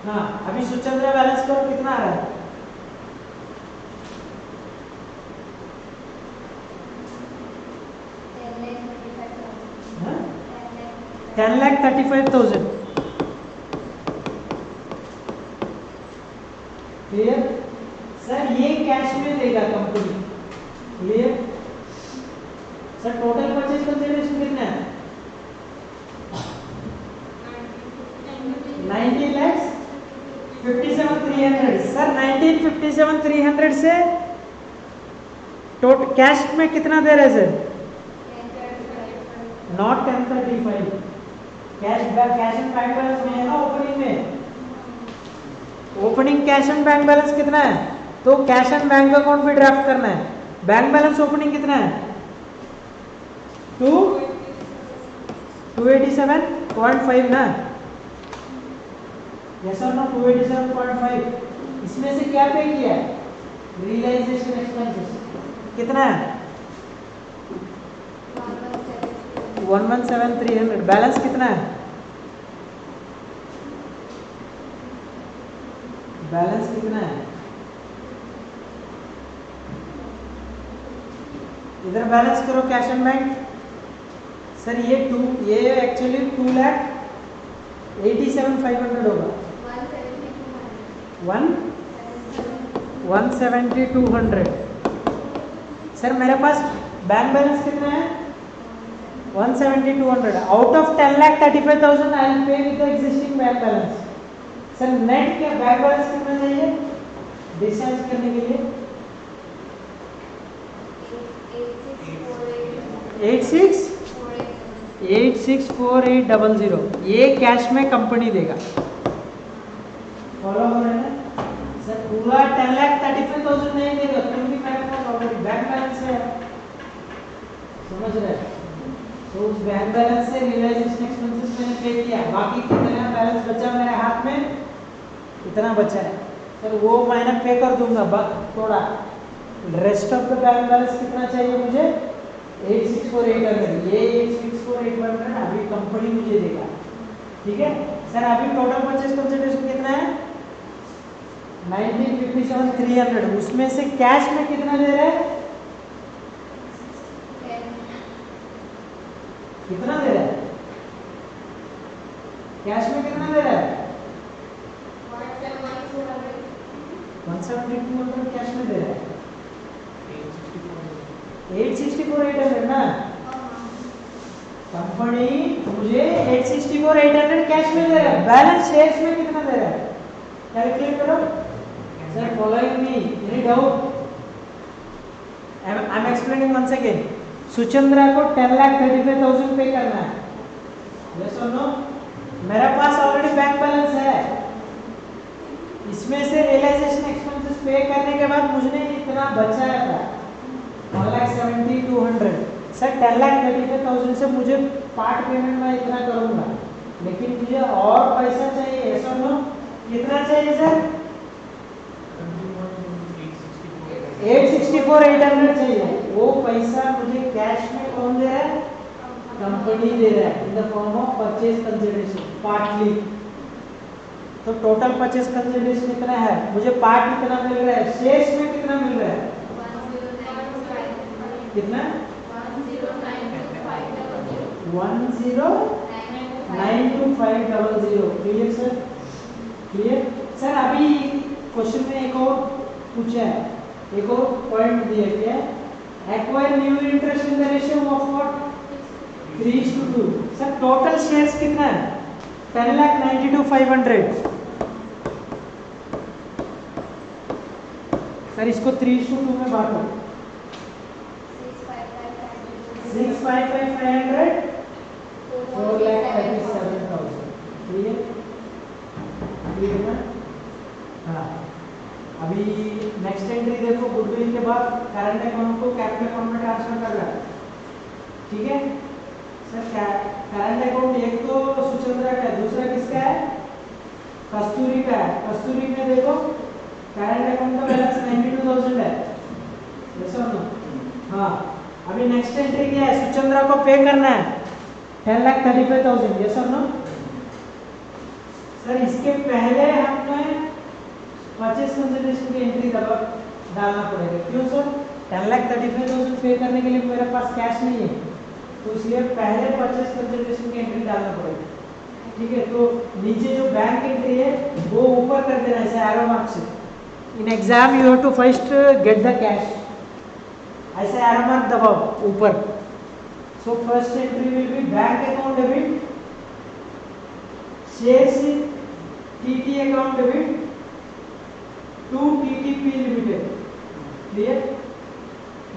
A: हाँ, अभी सुचंद्रा बैलेंस करो, कितना आ रहा है? हाँ? 10,35,000। क्लियर? सर ये कैश में देगा company. Clear? Sir total purchase consideration कितना है? 19,57,300। सर 19,57,300 से टोटल कैश में कितना दे रहे sir? Not 1035। Cash and bank balance में है ना ओपनिंग में? Opening cash and bank balance कितना है? तो कैश एंड बैंक अकाउंट भी ड्राफ्ट करना है। बैंक बैलेंस ओपनिंग कितना है? 287.5 ना? यस और नो? 287.5। इसमें से क्या पे किया है? रियलाइजेशन एक्सपेंसेस कितना है? 117,300। बैलेंस कितना है? बैलेंस कितना है? इधर बैलेंस करो कैश एंड बैंक। सर ये एक्चुअली 2,87,500 होगा। 170,200। सर मेरे पास बैंक बैलेंस कितना है 170,200. Out of 10,35,000 I will pay with the existing bank balance. Sir net क्या बैंक बैलेंस कितना चाहिए डिस्चार्ज करने के लिए 864800. ये कैश में कंपनी देगा. फॉलो हो रहे हैं सर. पूरा 10,35,000 नहीं देगा क्योंकि मेरे पास ऑलरेडी बैंक बैलेंस है. समझ रहे हैं. तो उस बैंक बैलेंस से रियलाइजेशन एक्सपेंसेस मैंने पे किया. बाकी कितना बैलेंस बचा मेरे हाथ में इतना बचा है सर वो मैंने पे कर दूंगा. थोड़ा rest of the bank balance कितना चाहिए मुझे 864800. ये 864800 अभी कंपनी मुझे देगा. ठीक है सर. अभी टोटल परचेज कंसिडरेशन कितना है 1957,300. उसमें से कैश में कितना दे रहा है कितना दे रहा है कैश में कितना दे रहा है 170,200 कैश में दे रहा है 864,800 ना. कंपनी मुझे 864,800 कैश में दे रहा है. बैलेंस शेयर्स में कितना दे रहा है कैलकुलेट करो sir. Following me any doubt I am explaining once again. Suchandra को 10,35,000 पे करना है. यस और नो. मेरा पास ऑलरेडी बैंक बैलेंस है. इसमें से रियलाइजेशन एक्सपेंसेस पे करने के बाद मुझे इतना बचाया था 1,70,200. सर 10,35,000 से मुझे पार्ट पेमेंट में इतना करूंगा लेकिन मुझे और पैसा चाहिए. यस और नो. कितना चाहिए सर 864,800 चाहिए. वो पैसा मुझे कैश में कौन दे रहा है कंपनी दे रहा है इन the form of purchase consideration partly. तो टोटल परचेज कंसिडरेशन कितना है मुझे पार्ट कितना मिल रहा है शेयर्स में कितना मिल रहा है कितना 10,92500. Clear sir. Clear sir. अभी क्वेश्चन में एक और पूछा है एक और पॉइंट दिया गया है acquire new interest in the ratio of what 3:2. Sir total shares कितना है 10,92,500. सर इसको 3:2 में बांटो 655,500 4,37,000. क्लियर क्लियर ना. हाँ अभी नेक्स्ट एंट्री देखो गुडविल के बाद करंट अकाउंट को कैपिटल अकाउंट में ट्रांसफर कर रहा है. ठीक है सर. करंट अकाउंट एक तो सुचंद्रा का है दूसरा किसका है कस्तूरी का है. कस्तूरी में देखो करंट अकाउंट का बैलेंस 92,000 है. यस और नो. हाँ अभी नेक्स्ट एंट्री क्या है सुचंद्रा को पे करना है 10,35,000. यस और नो. सर इसके पहले हमें परचेज कंसिडरेशन की एंट्री डालना पड़ेगा. क्यों सर 10,35,000 पे करने के लिए मेरे पास कैश नहीं है तो इसलिए पहले परचेज कंसिडरेशन की एंट्री डालना पड़ेगा. ठीक है. तो नीचे जो बैंक एंट्री है वो ऊपर कर देना ऐसे एरो मार्क से. In exam you have to first get the cash. ऐसे एरो मार्क दबाओ ऊपर. So first entry will be bank account debit shares in TT account debit to TTP limited. Clear.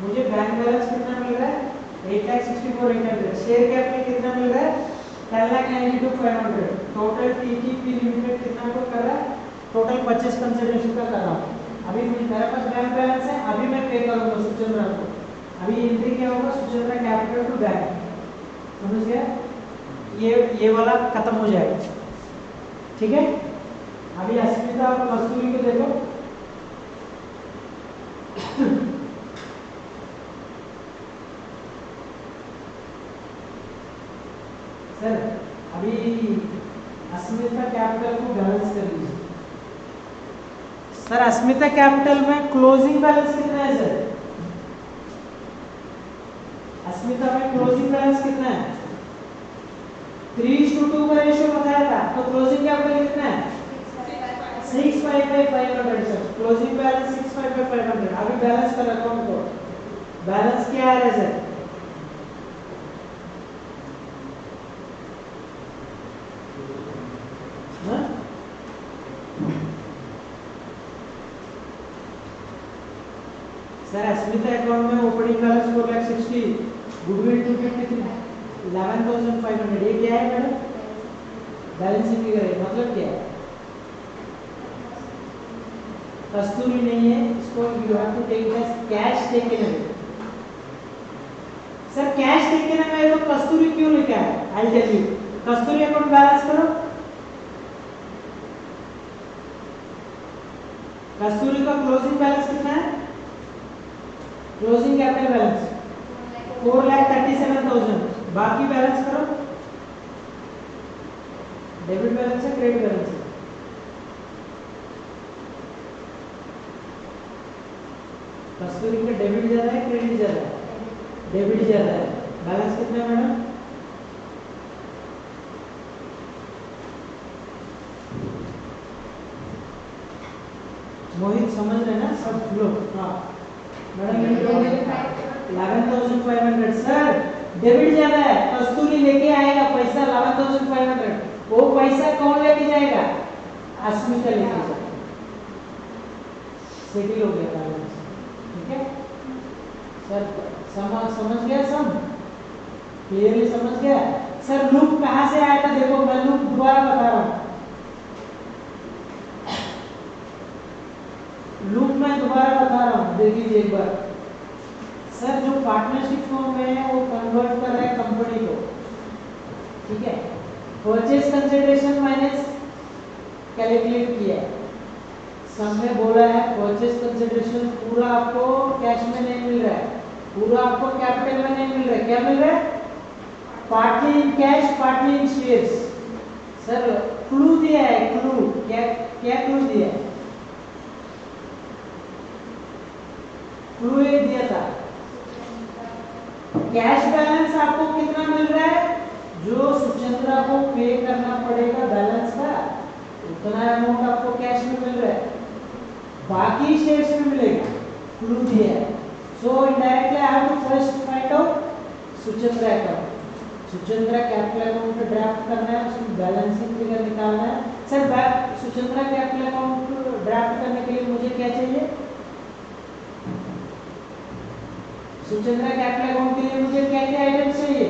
A: मुझे बैंक बैलेंस कितना मिल रहा है 8,64,800. Share cap में कितना मिल रहा है 10,92,500. टोटल टीटीपी लिमिटेड कितना को कर रहा है टोटल परचेज कंसिडरेशन का कर रहा हूँ. अभी मेरे पास बैंक बैलेंस है अभी मैं पे करूंगा सुचंद्रा को. अभी एंट्री क्या होगा सुचंद्रा कैपिटल टू बैंक. समझ गया. ये वाला खत्म हो जाएगा. ठीक है. अभी अस्मिता और कस्तूरी को देखो. सर अभी अस्मिता कैपिटल को बैलेंस कर लीजिए. सर अस्मिता कैपिटल में क्लोजिंग बैलेंस कितना है सर अस्मिता में क्लोजिंग बैलेंस कितना है 3:2 का रेशियो बताया था. तो क्लोजिंग कैपिटल कितना है 655,500. Sir closing balance 655,500. अभी बैलेंस कर अकाउंट को बैलेंस क्या आ रहा है सर? हाँ? सर अस्मिता अकाउंट में ओपनिंग बैलेंस 4,60,000, गुडविल 253, 11,500, ये क्या है मैडम? बैलेंसिंग फिगर है, मतलब क्या है? कस्तूरी नहीं है, इसको you have to take as cash taken away. Sir cash taken away तो कस्तूरी क्यों लिखा है? I tell you. Kasturi account balance करो। कस्तूरी का क्लोजिंग बैलेंस कितना है? Closing capital balance 4,37,000। बाकी बैलेंस करो। डेबिट बैलेंस है, क्रेडिट बैलेंस है? कस्तूरी का डेबिट ज्यादा है, क्रेडिट ज्यादा है? डेबिट ज्यादा है। बैलेंस कितना है मैडम? मोहित समझ रहे ना सब लोग? हाँ मैडम, ये 11,500। सर डेबिट ज्यादा है, कस्तूरी लेके आएगा पैसा 11,500। वो पैसा कौन लेके जाएगा? अस्मिता लेके जाएगा। सेटिल हो गया बैलेंस, ठीक है सर? समझ गया सब? क्लियरली समझ गया? सर लूप कहाँ से आया था? देखो मैं लूप दोबारा बता रहा हूँ। लूप मैं दोबारा बता रहा हूँ, देख लीजिए एक बार। सर जो पार्टनरशिप फॉर्म है वो कन्वर्ट कर रहा है कंपनी को, ठीक है? परचेज कंसिडरेशन माइनस कैलकुलेट किया है, सब में बोला है परचेज कंसिडरेशन पूरा आपको कैश में नहीं मिल रहा है, पूरा आपको कैपिटल में नहीं मिल रहा है। क्या मिल रहा है? Partly in cash, partly in shares. Sir clue दिया है, क्लू क्या क्या क्लू दिया है? क्लू एक दिया था, कैश बैलेंस आपको कितना मिल रहा है? जो सुचंद्रा को पे करना पड़ेगा बैलेंस का उतना अमाउंट आपको कैश में मिल रहा है, बाकी शेयर्स में मिलेगा। क्लू दिया है। So indirectly I have to first find out Suchandra account. Suchandra capital account draft करना है, उसमें बैलेंसिंग फिगर निकालना है। Sir Suchandra capital account draft करने के लिए मुझे क्या चाहिए? सुचंद्रा कैपिटल अकाउंट के लिए मुझे क्या क्या आइटम्स चाहिए?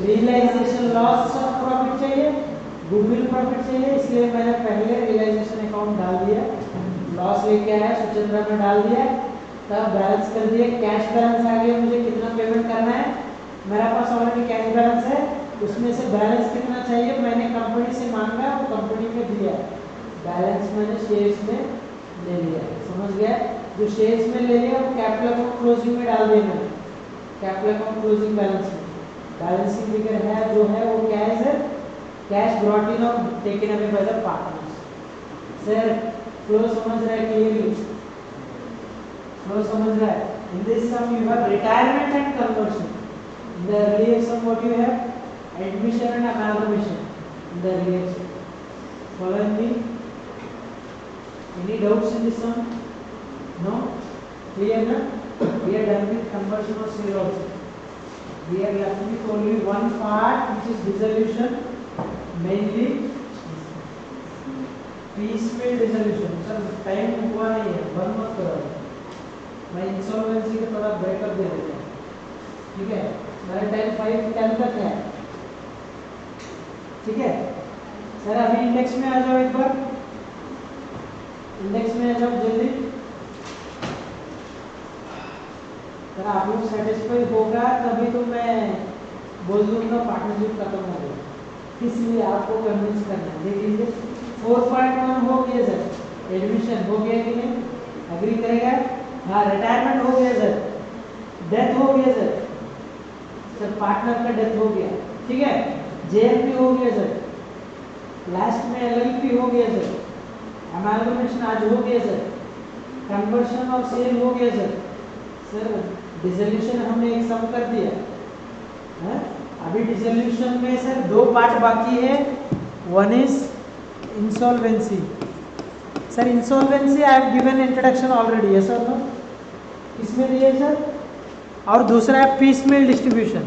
A: रियलाइजेशन लॉस ऑफ प्रॉफिट चाहिए, गुडविल प्रॉफिट चाहिए, इसलिए मैंने पहले रियलाइजेशन अकाउंट डाल दिया, लॉस लेके आया सुचंद्रा में डाल दिया, तब बैलेंस कर दिया। कैश बैलेंस आ गया, मुझे कितना पेमेंट करना है? मेरा पास ऑलरेडी कैश बैलेंस है, उसमें से बैलेंस कितना चाहिए मैंने कंपनी से मांगा, वो कंपनी में दिया, बैलेंस मैंने शेयर्स में ले लिया। समझ गया? जो शेयर्स में ले लिया वो कैपिटल अकाउंट क्लोजिंग में डाल दिया मैंने, कैपिटल अकाउंट क्लोजिंग बैलेंस में। बैलेंसिंग फिगर है जो है वो क्या है सर? कैश ब्रॉट इन और taken away by the partners. Sir flow समझ रहा है? क्लियरली फ्लो समझ रहा है? In this sum you have retirement and conversion, in the earlier sum what you have? Admission and amalgamation in the earlier sum. Following me? Any doubts in this sum? No? Clear na? We are done with conversion or sale also. We are left with only one part which is dissolution, mainly piecemeal dissolution. Sir time हुआ नहीं है, बंद मत करो, मैं insolvency का थोड़ा breakup दे देता हूँ, ठीक है? मेरा टाइम 5:10 तक है, ठीक है? सर अभी इंडेक्स में आ जाओ एक बार, इंडेक्स में आ जाओ जल्दी। सर आप लोग सेटिस्फाई होगा तभी तो मैं बोल दूंगा पार्टनरशिप खत्म हो गया, इसलिए आपको कन्विंस करना है। देख लीजिए 4.1 हो गया सर, एडमिशन हो गया कि नहीं? एग्री करेगा? हाँ रिटायरमेंट हो गया सर, डेथ हो गया सर, सर पार्टनर का डेथ हो गया, ठीक है? जेएमपी हो गया सर, लास्ट में एलएलपी हो गया सर, अमालगमेशन आज हो गया सर, कन्वर्शन और सेल हो गया सर। सर डिसोल्यूशन हमने एक सम कर दिया है, अभी डिसोल्यूशन में सर दो पार्ट बाकी है, one is insolvency. Sir insolvency I have given introduction already, yes और नो? किसमें दिया है सर? और दूसरा है piecemeal distribution.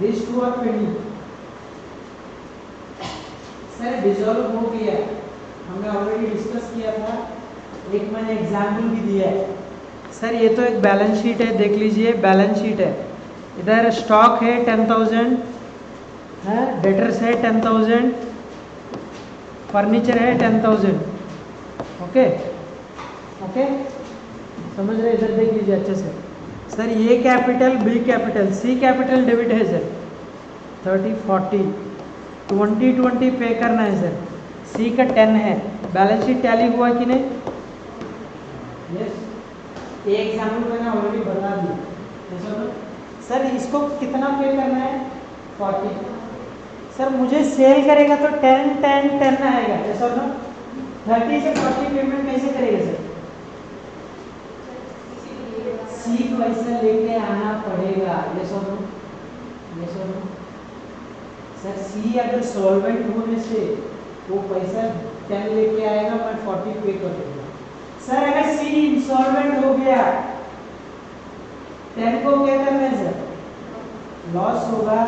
A: These two are pending. Sir dissolve हो गया, हमने ऑलरेडी डिस्कस किया था, एक मैंने एग्जाम्पल भी दिया है। सर ये तो एक बैलेंस शीट है, देख लीजिए बैलेंस शीट है। इधर स्टॉक है 10,000 है, डेटर्स है 10,000, फर्नीचर है 10,000। ओके ओके, समझ रहे? इधर देख लीजिए अच्छे से। सर ये कैपिटल, बी कैपिटल, सी कैपिटल डेबिट है सर 30, 40, 20, 20 पे करना है सर। सी का 10 है। बैलेंस शीट टैली हुआ कि नहीं? यस, ये एग्जाम्पल मैंने ऑलरेडी बता दी। सर इसको कितना पे करना है? 40। सर मुझे सेल करेगा तो 10, 10, 10 आएगा, ऐसा ना? 30 से 40 पेमेंट कैसे करेगा सर? सी पैसा लेके आना पड़ेगा, ये सर सर सी अगर सॉल्वेंट होने से वो पैसा 10 लेके आएगा, मैं 40 पे कर दूंगा। सर अगर सी इंसॉल्वेंट हो गया, 10 को क्या करना है सर? लॉस होगा,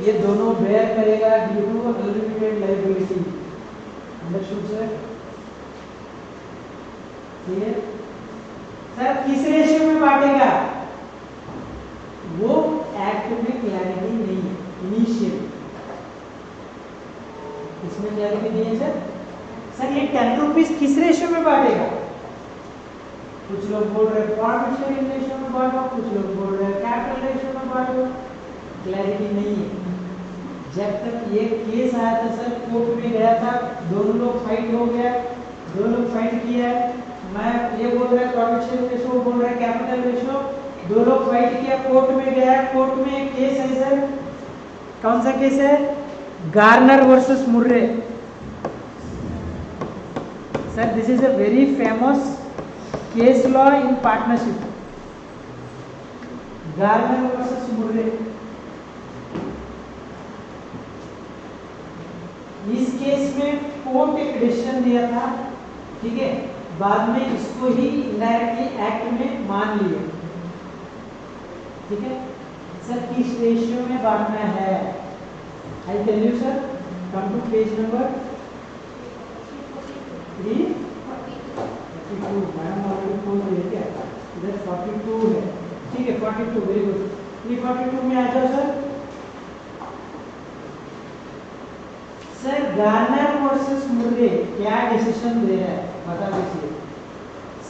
A: ये दोनों बेयर करेगा due to unlimited liability. Understood sir? Clear? Sir किस रेशियो में बांटेगा? वो एक्ट में क्लैरिटी नहीं है, इनिशियल इसमें क्लैरिटी नहीं है सर। सर ये 10 रुपीज किस रेशियो में बांटेगा? कुछ लोग बोल रहे हैं प्रॉफिट शेयरिंग रेशियो में बांटो, कुछ लोग बोल रहे हैं कैपिटल रेशियो में बांटो। क्लैरिटी नहीं है। जब तक ये केस आया था सर, कोर्ट में गया था, दोनों लोग फाइट हो गया, दोनों लोग फाइट किया है, मैं ये बोल रहा है प्रॉफिट शेयरिंग रेशियो, बोल रहा है कैपिटल रेशियो, दो लोग फाइट किया, कोर्ट में गया, कोर्ट में एक केस है सर। कौन सा केस है? Garner versus Murray. Sir this is a very famous case law in partnership, Garner versus Murray. इस केस में कोर्ट एक डिसीजन दिया था, ठीक है, बाद में इसको ही इनडायरेक्टली एक्ट में मान लिया, ठीक है। सर किस रेशियो में बांटना है? I tell you sir, come to page number 342। Madam already खोल रही है क्या? इधर 42 है, ठीक है, 42, वेरी गुड। 342 में आ जाओ sir. Sir Garner versus Murray क्या डिसीजन दे रहा है, बता दीजिए।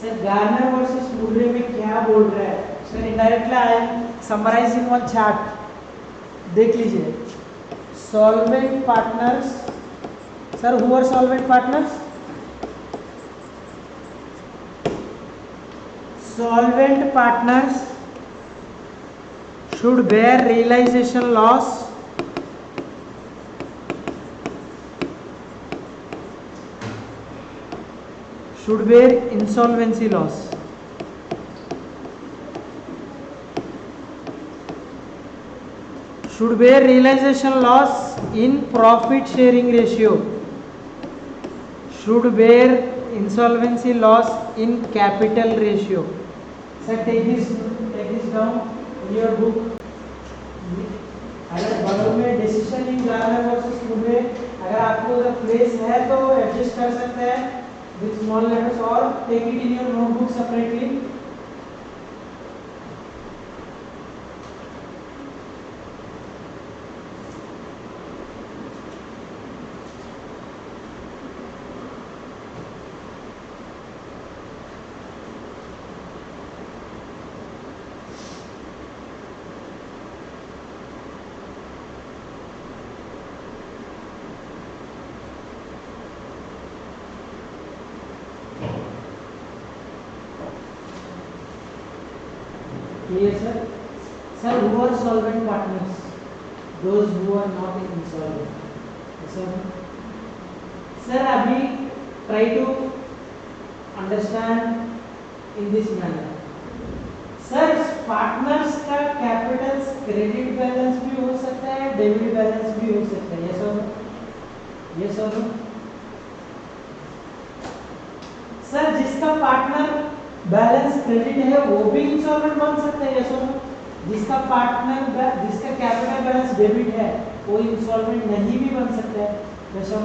A: सर गार्नर वर्सेस मुर्रे में क्या बोल रहा है? Sir indirectly I am summarising one chart, देख लीजिए। Solvent partners, sir who are solvent partners? Solvent partners should bear realization loss should bear insolvency loss. Should bear realization loss in profit sharing ratio. Should bear insolvency loss in capital ratio. Sir, take this down in your book. अगर बगल में decision in Garner versus Murray, अगर आपको अगर place है तो adjust कर सकते हैं विद स्मॉल लेटर्स, और take it in your notebook separately. Clear sir? Sir, who are solvent partners? Those who are not insolvent. Sir, sir, abhi try to understand in this manner. Sir partners का capital credit balance भी हो सकता है, debit balance भी हो सकता है, ये सब सर जिसका पार्टनर बैलेंस क्रेडिट है वो भी इंसॉल्वेंट बन सकता है, ये सब जिसका कैपिटल बैलेंस डेबिट है वो इंसॉल्वेंट नहीं भी बन सकता है, ये सब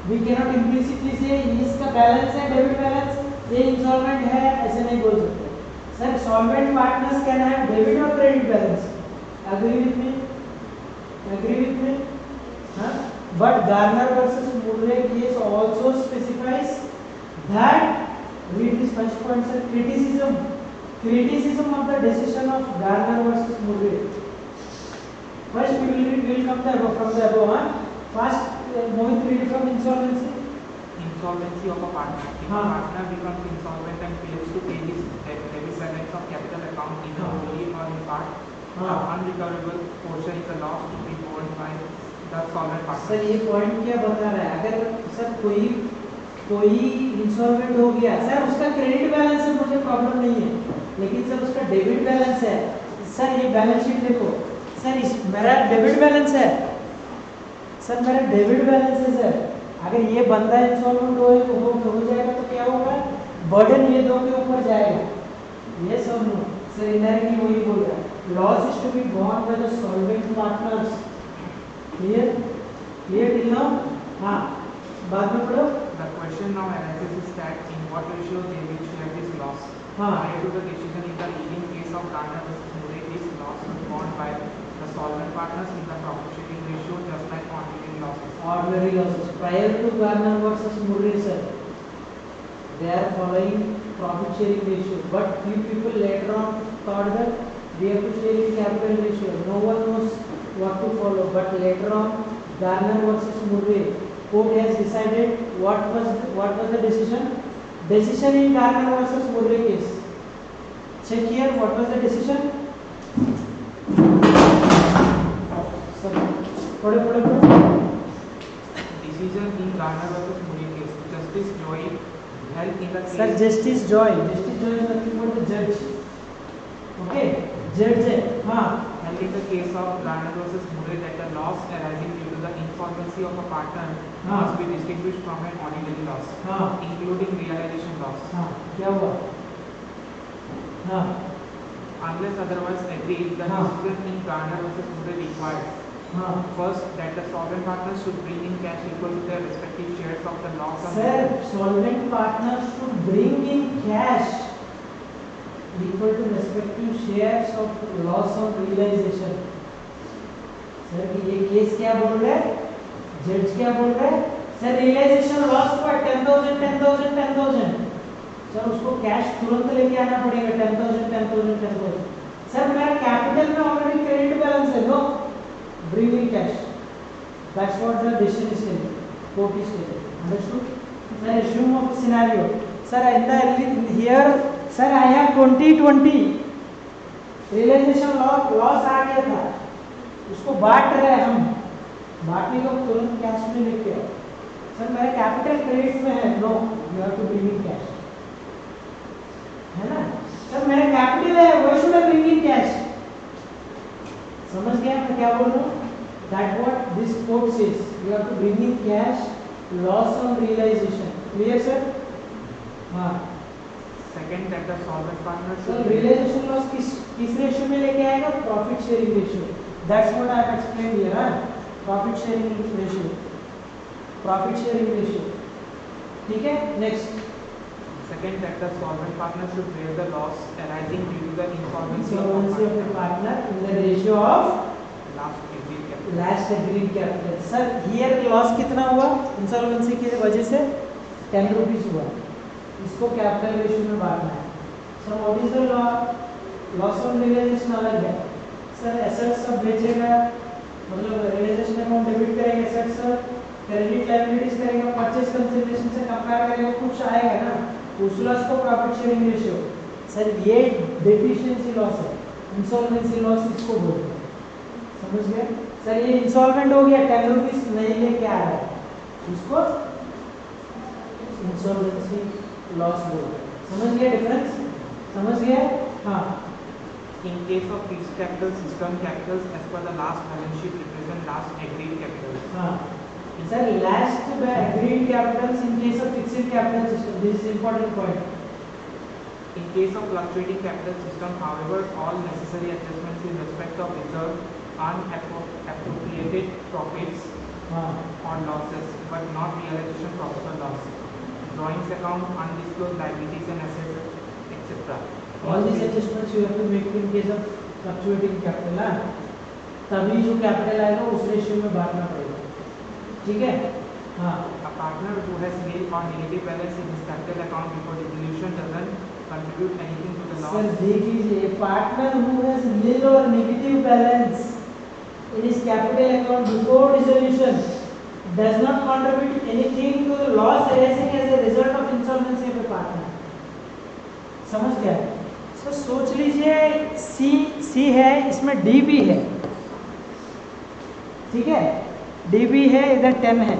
A: वी कैन नॉट इम्प्लिसिटली से इसका बैलेंस है डेबिट बैलेंस ये इंसॉल्वेंट है ऐसे नहीं बोल सकते sir. Solvent partners can have debit और credit balance, agree with me हाँ, but Garner versus Murray case also specifies that read this first point sir, criticism of the decision of Garner versus Murray. First we will come from the above one. First Mohit read from insolvency.
B: Insolvency of a partner. If a partner becomes insolvent and fails to pay his debit balance of capital account either wholly or in part, the unrecoverable portion is a loss to be borne by the solvent partner.
A: Sir ये point क्या बता रहा है, अगर sir कोई insolvent हो गया sir उसका क्रेडिट बैलेंस है मुझे प्रॉब्लम नहीं है, लेकिन सर उसका डेबिट बैलेंस है, सर ये बैलेंस शीट देखो सर मेरा डेबिट बैलेंस है सर, मेरा डेबिट बैलेंस है सर, अगर ये बंदा इंसॉल्वेंट हो जाएगा तो क्या होगा, बर्डन ये दो के ऊपर जाएगा, ये सब नो सर इनडायरेक्टली वही बोल रहा है, loss is to be borne by the solvent partners, clear till now. हाँ बाद में पढ़ो।
B: The question now arises is that in what ratio they will share this loss.
A: हाँ।
B: Prior to the decision in the leading case of Garner versus Murray, this loss was borne by the solvent partners in the profit sharing ratio, just like ordinary losses.
A: Ordinary losses. Prior to Garner versus Murray, sir, they are following profit sharing ratio. But few people later on thought that we have to share in capital ratio. No one knows what to follow. But later on, Garner versus Murray, court has decided what was the decision. Decision in Garner versus Murray case. Check here. What was the decision? Sorry. पढ़ो.
B: Decision in Garner versus Murray case. Justice Joy held in the case.
A: Sir, Justice Joy is nothing but the judge. Okay, judge है. हाँ.
B: Held in the case of Garner versus Murray that the loss arising due to the insolvency of a partner must be distinguished from an ordinary loss, including realization loss.
A: हाँ. क्या हुआ? हाँ.
B: Unless otherwise agreed, the decision in Garner versus Murray requires first that the solvent partners should bring in cash equal to their respective shares of the loss.
A: Sir, solvent partners should bring in cash equal to respective shares of loss on realization. Sir, ये case क्या बोल रहा है? जज क्या बोल रहा है? सर रियलाइजेशन लॉस हुआ 10,000 सर उसको कैश तुरंत लेके आना पड़ेगा 10,000 सर मेरा कैपिटल में ऑलरेडी क्रेडिट बैलेंस है, no bring in cash. That's what the decision is telling. Court is telling. Understood? Sir, assume of a scenario. Sir, here, sir, I have 2020. Realization loss आ गया था. उसको बांट रहे हैं हम. बांटने को तुरंत कैश में लेके आओ. सर मेरा कैपिटल क्रेडिट में है, no you have to bring in cash, है ना? सर मेरा कैपिटल है, why should I bring in cash? समझ गया मैं क्या बोल रहा हूँ? That what this court says. You have to bring in cash, loss on realization. Clear, sir? हाँ.
B: Second, that the solvent partners.
A: So realization loss किस रेशियो में लेके आएगा? Profit sharing ratio. That's what I have explained here, हाँ? Profit sharing ratio. Profit sharing ratio. ठीक है? Next.
B: Second, that the solvent partner should bear the loss arising due to the insolvency
A: of the partner in the ratio of last agreed capital. Sir, here loss कितना हुआ? Insolvency की वजह से 10 rupees हुआ. इसको capital ratio में बांटना है. So what is the loss on realization अलग है. Sir, assets सब बेचेगा, मतलब realization अमाउंट डेबिट करेंगे, assets सब क्रेडिट लायबिलिटीज करेगा, परचेज कंसिडरेशन से कंपेयर करेगा, कुछ आएगा ना. उस लॉस को प्रॉफिट शेयरिंग रेशियो. सर ये डेफिशिएंसी लॉस है, इंसॉल्वेंसी लॉस इसको बोलते हैं. समझ गए? सर ये इंसॉल्वेंट हो गया, 10 रुपीस नहीं लेके आ रहा है, इसको इंसॉल्वेंसी लॉस बोलते हैं. समझ गए डिफरेंस? समझ गए? हाँ.
B: In case of fixed capital system, capitals as per the last balance sheet represent last agreed capitals.
A: हाँ sir, last agreed capitals in case of fixed capital system. This is important point.
B: In case of fluctuating capital system, however, all necessary adjustments in respect of reserve, unappropriated profits
A: हाँ
B: or losses, but not realization profit or loss. Drawings account, undisclosed liabilities and assets, etc.
A: all these adjustments you have to make in case of fluctuating capital. हाँ तभी जो capital आएगा उस ratio में बांटना पड़ेगा. ठीक है. हाँ
B: A partner who has nil or negative balance in his capital account before dissolution doesn't contribute anything to the loss.
A: Sir देख लीजिए, पार्टनर हु हैज nil और negative balance in his capital account before dissolution does not contribute anything to the loss arising as a result of insolvency of a partner. समझ गया? Sir सोच लीजिए सी है, इसमें D भी है. ठीक है, डी भी है, इधर 10 है.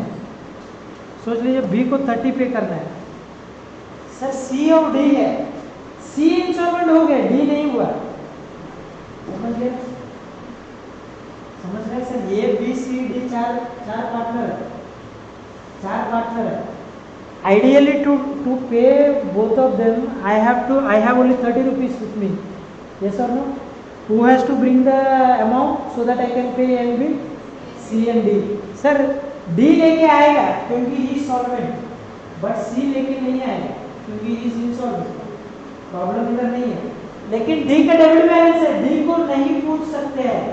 A: सोच लीजिए बी को 30 पे करना है. सर सी और डी है, सी इंसॉल्वेंट हो गए, डी नहीं हुआ. समझ गए? समझ गए sir? A B C D चार पार्टनर है. Ideally to pay both of them, I have only 30 rupees with me. Yes or no? Who has to bring the amount so that I can pay A and B? C and D. Sir, D लेके आएगा क्योंकि he is solvent, but C लेके नहीं आएगा क्योंकि he is insolvent. Problem इधर नहीं है. लेकिन D का डेबिट बैलेंस है, D को नहीं पूछ सकते हैं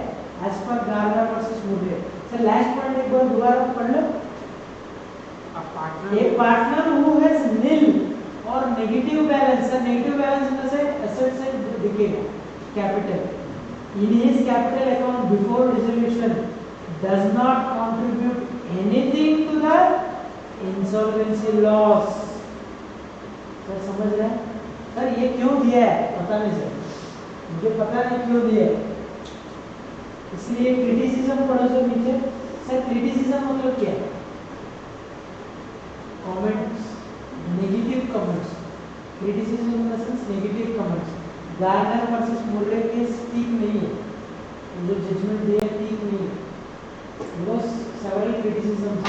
A: as per Garner versus Moody. Sir last point एक बार दोबारा पढ़ लो. A partner who has nil or negative balance, sir, negative balance in the sense assets and decay capital in his capital account before dissolution does not contribute anything to the insolvency loss. Sir समझ रहे हैं? Sir ये क्यों दिया है पता नहीं sir, मुझे पता नहीं क्यों दिया है, इसलिए क्रिटिसिज्म पढ़ो सर नीचे. सर क्रिटिसिज्म मतलब क्या है? comments, negative comments, criticism in the sense negative comments. Garner versus Murray case ठीक नहीं है, जो जजमेंट दिया ठीक नहीं है. वो several criticisms.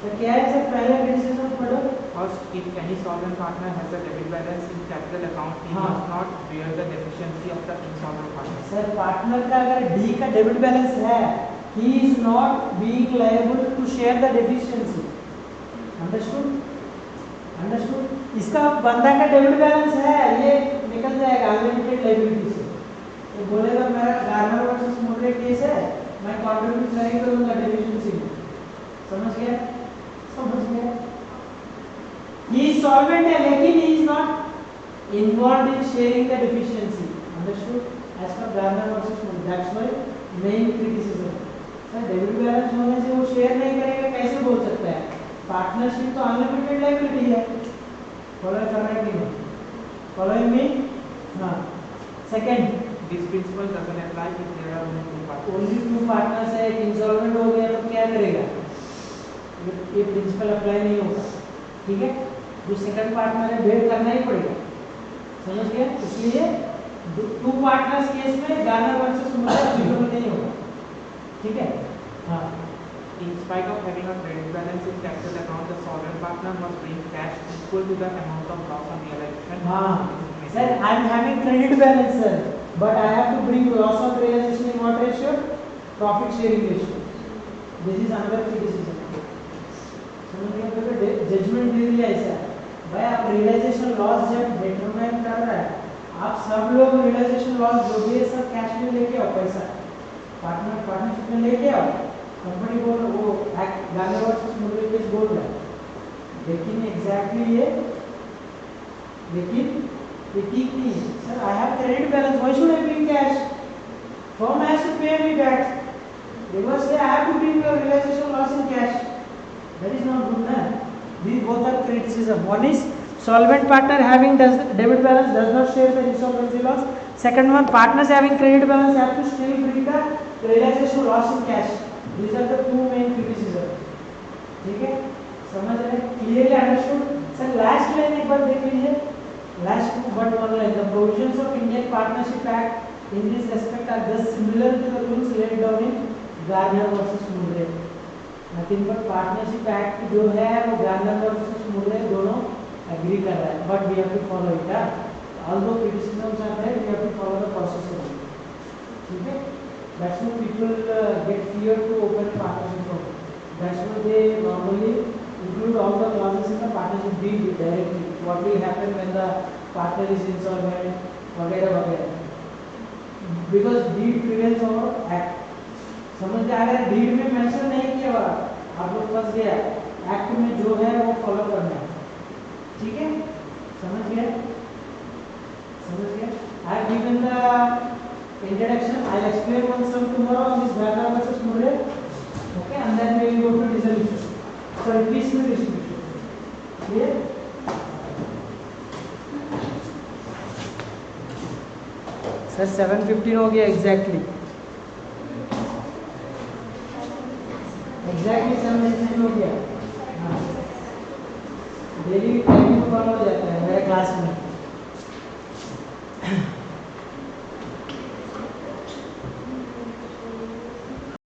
A: तो क्या है सर? पहला criticism पढ़ो.
B: First, if any solvent partner has a debit balance in capital account, he
A: हाँ.
B: must not bear the deficiency of the insolvent partner.
A: Sir partner का अगर डी का डेबिट बैलेंस है, he is not being liable to share the deficiency. Understood. इसका बंदा का debit balance है, ये निकल जाएगा अनलिमिटेड लायबिलिटी से. तो बोलेगा मेरा गार्नर वर्सेस मुर्रे केस है, मैं कंट्रीब्यूट नहीं करूंगा डेफिशिएंसी में. समझ गया? ही इज सॉल्वेंट है लेकिन he is not involved in sharing the deficiency. Understood? As per Garner versus Murray. That's why main criticism. Sir debit balance होने से वो शेयर नहीं करेगा, कैसे बोल सकता है? पार्टनरशिप तो अनलिमिटेड लायबिलिटी है. फॉलो कर रहे हैं कि नहीं? Following me? हाँ. Second,
B: This principle doesn't apply if there are only two partners.
A: Only 2 partners है, इंसॉल्वेंट हो गया तो क्या करेगा? ये प्रिंसिपल अप्लाई नहीं होगा. ठीक है, जो सेकंड पार्टनर है वेट करना ही पड़ेगा. समझ गए? इसलिए 2 पार्टनर्स केस में गार्नर वर्सेस मुर्रे एप्लीकेबल नहीं होगा. ठीक है? हाँ.
B: In spite of having a credit balance in capital account, the solvent partner must bring cash equal to the amount of loss on realization.
A: हाँ. Sir, I am having credit balance, sir, but I have to bring loss of realization in what ratio? Profit sharing ratio. This is another criticism. समझ गए? तो judgement दे दिया ऐसा. भाई आप realisation loss जब determine कर रहा है, आप सब लोग रियलाइजेशन लॉस जो भी है सब कैश में लेके आओ. पैसा पार्टनरशिप में लेके आओ. कंपनी बोल वो गार्नर वर्सेस मुर्रे केस बोल रहा है, लेकिन एग्जैक्टली ये ठीक नहीं है. Sir I have credit balance, why should I bring cash? Firm has to pay me back. Reverse से I have to bring your realisation loss in cash. That is not good ना. These both are criticism. One is solvent partner having debit balance does not share the insolvency loss. Second one, partners having credit balance have to still bring the realization loss in cash. These are the two main criticisms. ठीक है, समझ रहे? Clearly understood? Sir, last line एक बार देख लीजिए. Last but one line. The provisions of Indian Partnership Act in this respect are just similar to the rules laid down in Garner versus Murray. Nothing but partnership act जो है वो Garner versus Murray दोनों agree कर रहा है, but we have to follow it. Although criticisms are there, we have to follow the process only. ठीक है? That's why people get fear to open a partnership firm. That's why they normally include all the clauses in the partnership deed directly. What will happen when the partner is insolvent, वगैरह वगैरह. Because deed prevails over act. समझ में आ रहा है? Deed में mention नहीं किया हुआ, आप लोग फंस गया. एक्ट में जो है वो फॉलो करना है. ठीक है? समझ गए? समझ गए? I have given the introduction. I will explain one sum tomorrow on this Garner versus Murray. Okay, and then we will go to dissolution. Sorry, piecemeal distribution. Clear? Sir 7:15 हो गया एग्जैक्टली. एग्जैक्टली 7:15 हो गया. हाँ, daily timing follow हो जाता है मेरे class में.